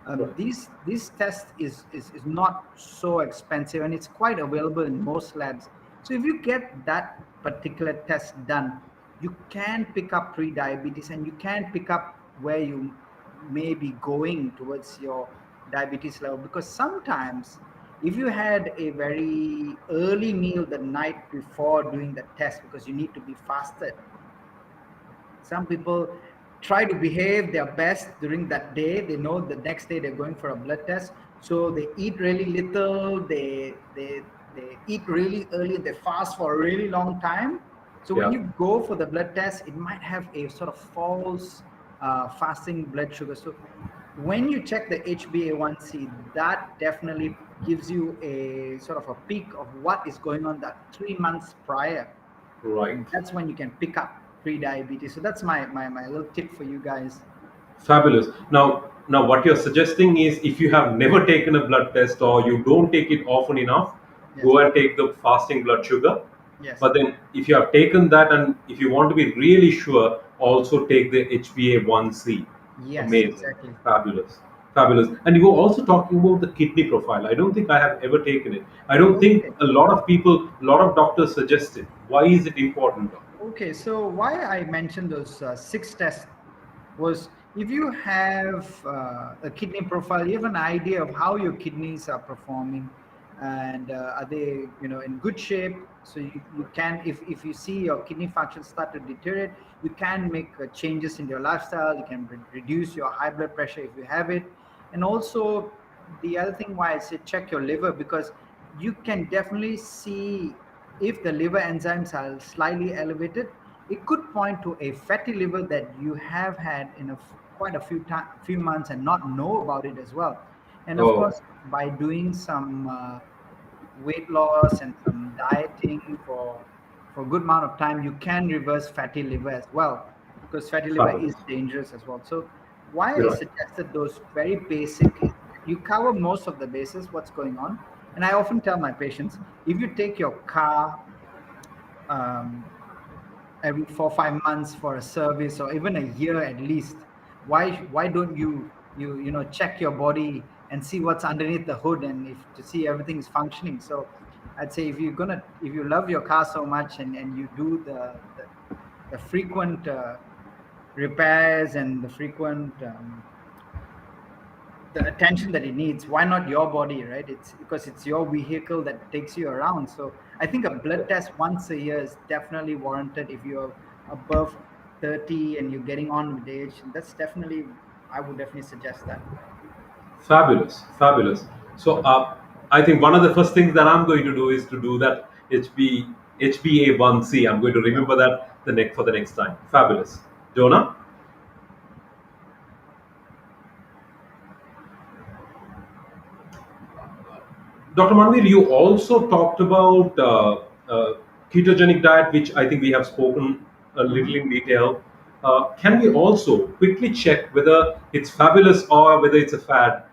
Right. this test is not so expensive and it's quite available in most labs. So if you get that particular test done, you can pick up pre-diabetes and you can pick up where you may be going towards your diabetes level, because sometimes if you had a very early meal the night before doing the test because you need to be fasted, some people try to behave their best during that day. They know the next day they're going for a blood test, so they eat really little. They eat really early. They fast for a really long time. So when Yeah. you go for the blood test, it might have a sort of false fasting blood sugar. So when you check the HbA1c, that definitely gives you a sort of a peak of what is going on that 3 months prior, Right. and that's when you can pick up pre-diabetes. So that's my little tip for you guys. Fabulous. Now, what you're suggesting is if you have never taken a blood test or you don't take it often enough, Yes, go and take the fasting blood sugar. yes, But then, if you have taken that and if you want to be really sure, also take the HbA1c. yes, Amazing. exactly. Fabulous. Fabulous. And you were also talking about the kidney profile. I don't think I have ever taken it. I don't think Okay. a lot of people, a lot of doctors suggest it. Why is it important, doctor? Okay, so why I mentioned those six tests was, if you have a kidney profile, you have an idea of how your kidneys are performing, and are they, in good shape. So you can, if you see your kidney function start to deteriorate, you can make changes in your lifestyle. You can reduce your high blood pressure if you have it. And also, the other thing why I say check your liver, because you can definitely see if the liver enzymes are slightly elevated, it could point to a fatty liver that you have had in quite a few months and not know about it as well. And of Oh, course, by doing some weight loss and some dieting for a good amount of time, you can reverse fatty liver as well, because fatty liver is fabulous. dangerous as well. So why I You're right. suggested those very basic is you cover most of the bases, what's going on. And I often tell my patients, if you take your car um, every 4 or 5 months for a service, or even a year at least, why don't you check your body and see what's underneath the hood, and if to see everything is functioning. So I'd say, if you love your car so much, and you do the frequent repairs and the frequent the attention that it needs, why not your body, right? It's because it's your vehicle that takes you around. So I think a blood test once a year is definitely warranted if you're above 30 and you're getting on with age. And that's definitely, I would definitely suggest that. Fabulous, fabulous. So, I think one of the first things that I'm going to do is to do that HbA1c. I'm going to Yeah. remember that for the next time. Fabulous. Jonah, Dr. Manvir, you also talked about ketogenic diet, which I think we have spoken a little Mhm. in detail, can we also quickly check whether it's fabulous or whether it's a fad?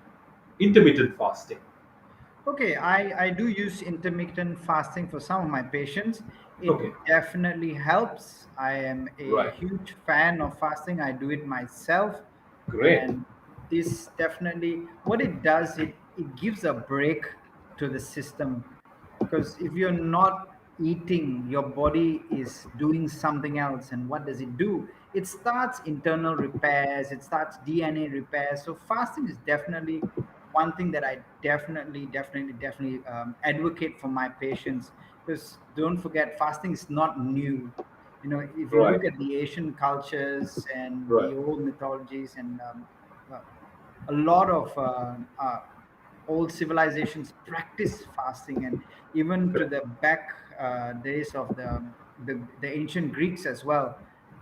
Intermittent fasting. Okay, I do use intermittent fasting for some of my patients. It Okay, definitely helps. I am a right, huge fan of fasting. I do it myself. great, And this definitely, what it does, it gives a break to the system. Because if you're not eating, your body is doing something else. And what does it do? It starts internal repairs, it starts DNA repairs. So fasting is definitely one thing that I definitely advocate for my patients. Because don't forget, fasting is not new. You know, if you right, look at the Asian cultures and right, the old mythologies, and uh, a lot of old civilizations practice fasting, and even to correct, the back days of the ancient Greeks as well.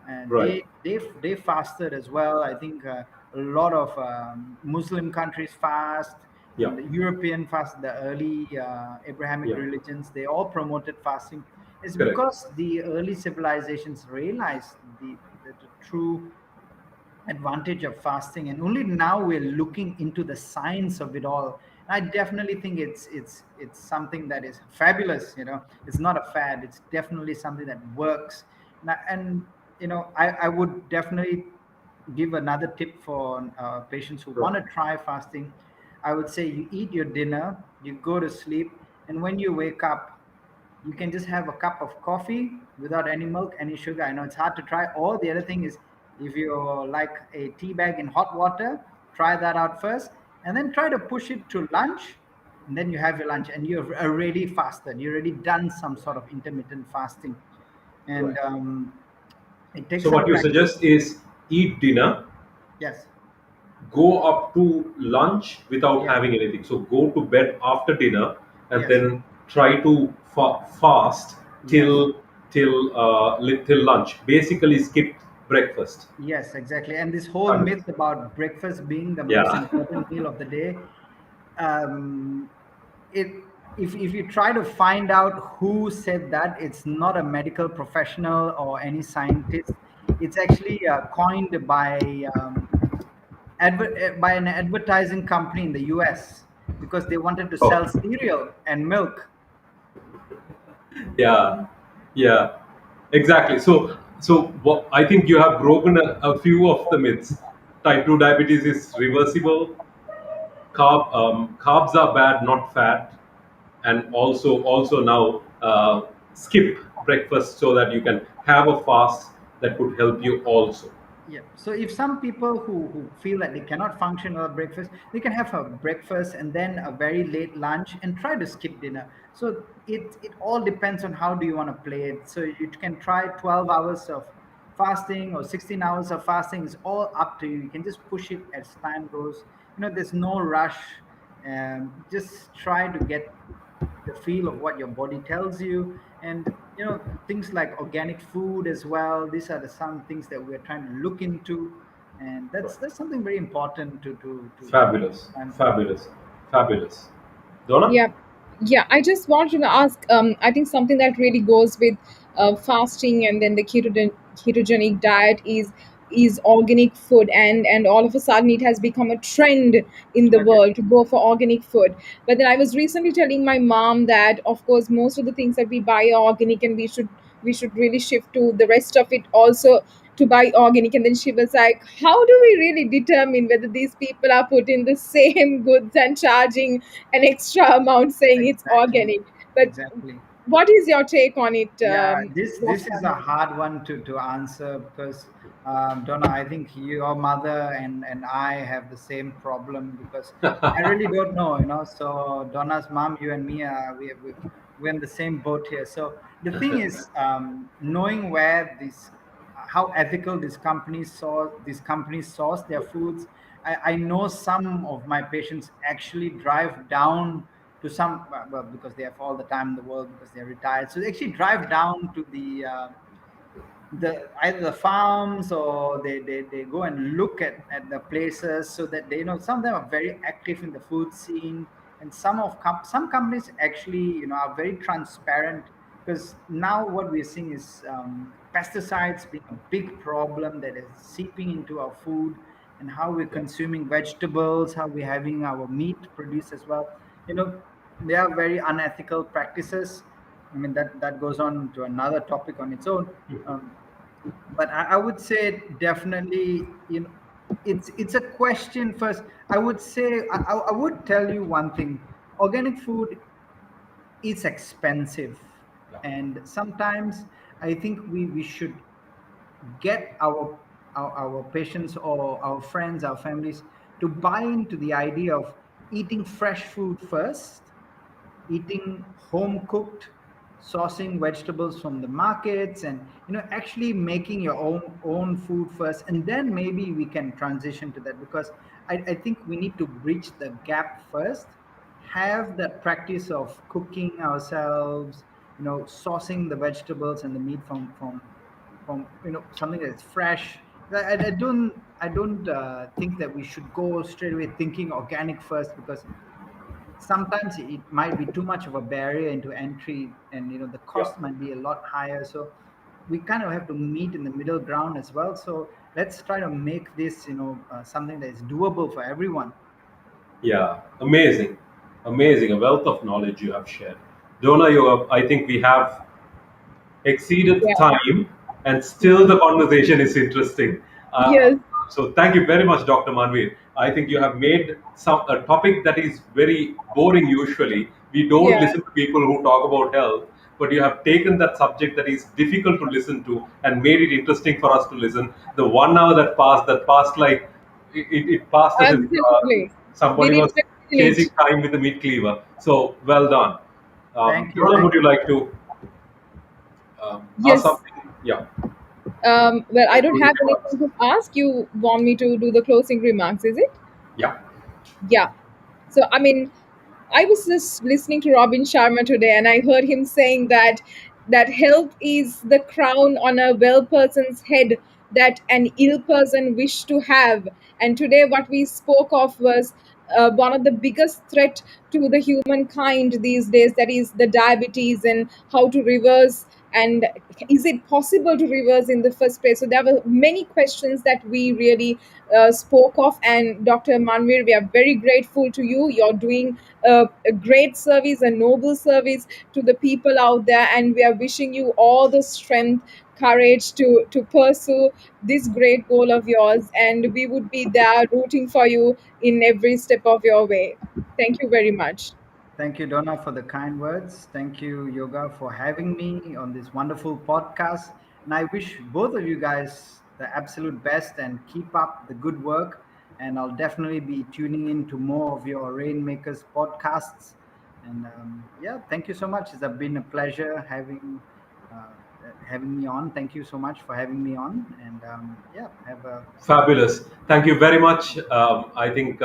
And right, they fasted as well. I think a lot of Muslim countries fast, yeah, and the European fast, the early Abrahamic yeah, religions, they all promoted fasting. It's correct, because the early civilizations realized the true advantage of fasting, and only now we're looking into the science of it all. And I definitely think it's something that is fabulous. You know, it's not a fad, it's definitely something that works. And you know, I would definitely give another tip for patients who right, want to try fasting. I would say you eat your dinner, you go to sleep, and when you wake up, you can just have a cup of coffee without any milk, any sugar. I know it's hard to try. Or the other thing is, if you like a tea bag in hot water, try that out first, and then try to push it to lunch, and then you have your lunch, and you've already fasted. You've already done some sort of intermittent fasting, and right. it takes So some what you practice. suggest is eat dinner, Yes, go up to lunch without yes, having anything. So go to bed after dinner, and yes, then try to fast yes. till lunch. Basically, skip breakfast. Yes, exactly. And this whole Fabulous. myth about breakfast being the most Yeah. important meal of the day, um, it if you try to find out who said that, it's not a medical professional or any scientist. It's actually coined by an advertising company in the US, because they wanted to Oh, sell cereal and milk. yeah, yeah, exactly. So I think you have broken a few of the myths. Type 2 diabetes is reversible. Carbs are bad, not fat. And also now skip breakfast so that you can have a fast that could help you also. Yeah. So if some people who feel that they cannot function without breakfast, they can have a breakfast and then a very late lunch and try to skip dinner. So it all depends on how do you want to play it. So you can try 12 hours of fasting or 16 hours of fasting. It's all up to you. You can just push it as time goes. You know, there's no rush. Just try to get the feel of what your body tells you. And you know, things like organic food as well, these are the some things that we're trying to look into. And Right. that's something very important to Fabulous, plan for. fabulous, fabulous. Donna? Yeah, yeah. I just wanted to ask. I think something that really goes with fasting and then the ketogenic diet is organic food, and all of a sudden it has become a trend in the Okay. world to go for organic food. But then I was recently telling my mom that of course most of the things that we buy are organic, and we should really shift to the rest of it also to buy organic. And then she was like, how do we really determine whether these people are putting the same goods and charging an extra amount saying it's Exactly, organic? But exactly. what is your take on it, Yeah, this Dr. is a Manoj? hard one to answer, because Donna, I think your mother and I have the same problem, because I really don't know, you know. So Donna's mom, you and me, we're in the same boat here. So the thing is, knowing where these how ethical these companies source their foods. I know some of my patients actually drive down to some, well, because they have all the time in the world, because they're retired, so they actually drive down to the either the farms, or they go and look at the places, so that they know some of them are very active in the food scene. And some companies actually, you know, are very transparent, because now what we're seeing is pesticides being a big problem that is seeping into our food, and how we're Yeah. consuming vegetables, how we're having our meat produced as well. You know, they are very unethical practices. I mean, that goes on to another topic on its own. Um, but I would say definitely, you know, it's a question first. I would say I would tell you one thing: organic food is expensive, Yeah. and sometimes I think we should get our patients or our friends, our families, to buy into the idea of eating fresh food first, eating home cooked, sourcing vegetables from the markets, and actually making your own food first, and then maybe we can transition to that. Because I think we need to bridge the gap first, have that practice of cooking ourselves, sourcing the vegetables and the meat from something that's fresh. I don't think that we should go straight away thinking organic first, because sometimes it might be too much of a barrier into entry, and the Yeah. cost might be a lot higher. So we kind of have to meet in the middle ground as well. So let's try to make this something that is doable for everyone. Yeah, amazing, amazing. A wealth of knowledge you have shared. Donna, I think we have exceeded Yeah. time, and still the conversation is interesting. Uh, Yes. so thank you very much, Dr. Manveer. I think you have made a topic that is very boring. Usually, we don't Yeah. listen to people who talk about health, but you have taken that subject that is difficult to listen to and made it interesting for us to listen. The 1 hour that passed like it passed as if Absolutely. We somebody need was to chasing village. time with a meat cleaver. So well done. Thank you, Donna, would thank you you. like to ask Yes. something? Yeah. Well, I don't Closing have remarks. anything to ask. You want me to do the closing remarks, is it? Yeah. Yeah. So, I mean, I was just listening to Robin Sharma today, and I heard him saying that health is the crown on a well person's head that an ill person wish to have. And today, what we spoke of was one of the biggest threat to the humankind these days. That is the diabetes, and how to reverse. And is it possible to reverse in the first place? So there were many questions that we really spoke of. And Dr. Manvir, we are very grateful to you. You're doing a great service, a noble service to the people out there, and we are wishing you all the strength, courage to pursue this great goal of yours. And we would be there rooting for you in every step of your way. Thank you very much. Thank you, Donna, for the kind words. Thank you, Yoga, for having me on this wonderful podcast. And I wish both of you guys the absolute best, and keep up the good work. And I'll definitely be tuning in to more of your Rainmakers podcasts. And yeah, thank you so much. It's been a pleasure uh, having me on. Thank you so much for having me on. And yeah, have a Fabulous. Thank you very much. I think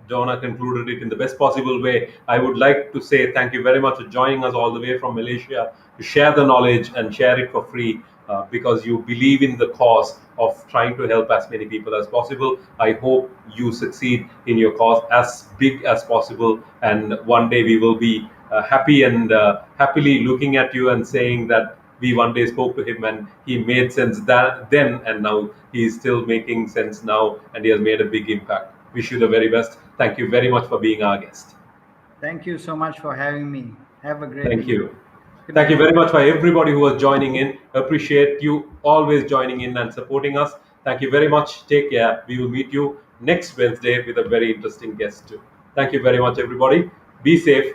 Donna concluded it in the best possible way. I would like to say thank you very much for joining us all the way from Malaysia to share the knowledge and share it for free, because you believe in the cause of trying to help as many people as possible. I hope you succeed in your cause as big as possible. And one day we will be happy and happily looking at you and saying that we one day spoke to him and he made sense that then, and now he is still making sense now, and he has made a big impact. Wish you the very best. Thank you very much for being our guest. thank you so much for having me. Have a great Thank evening. you. Good Thank you night. very much for everybody who was joining in. Appreciate you always joining in and supporting us. Thank you very much. Take care. We will meet you next Wednesday with a very interesting guest too. Thank you very much, everybody. Be safe.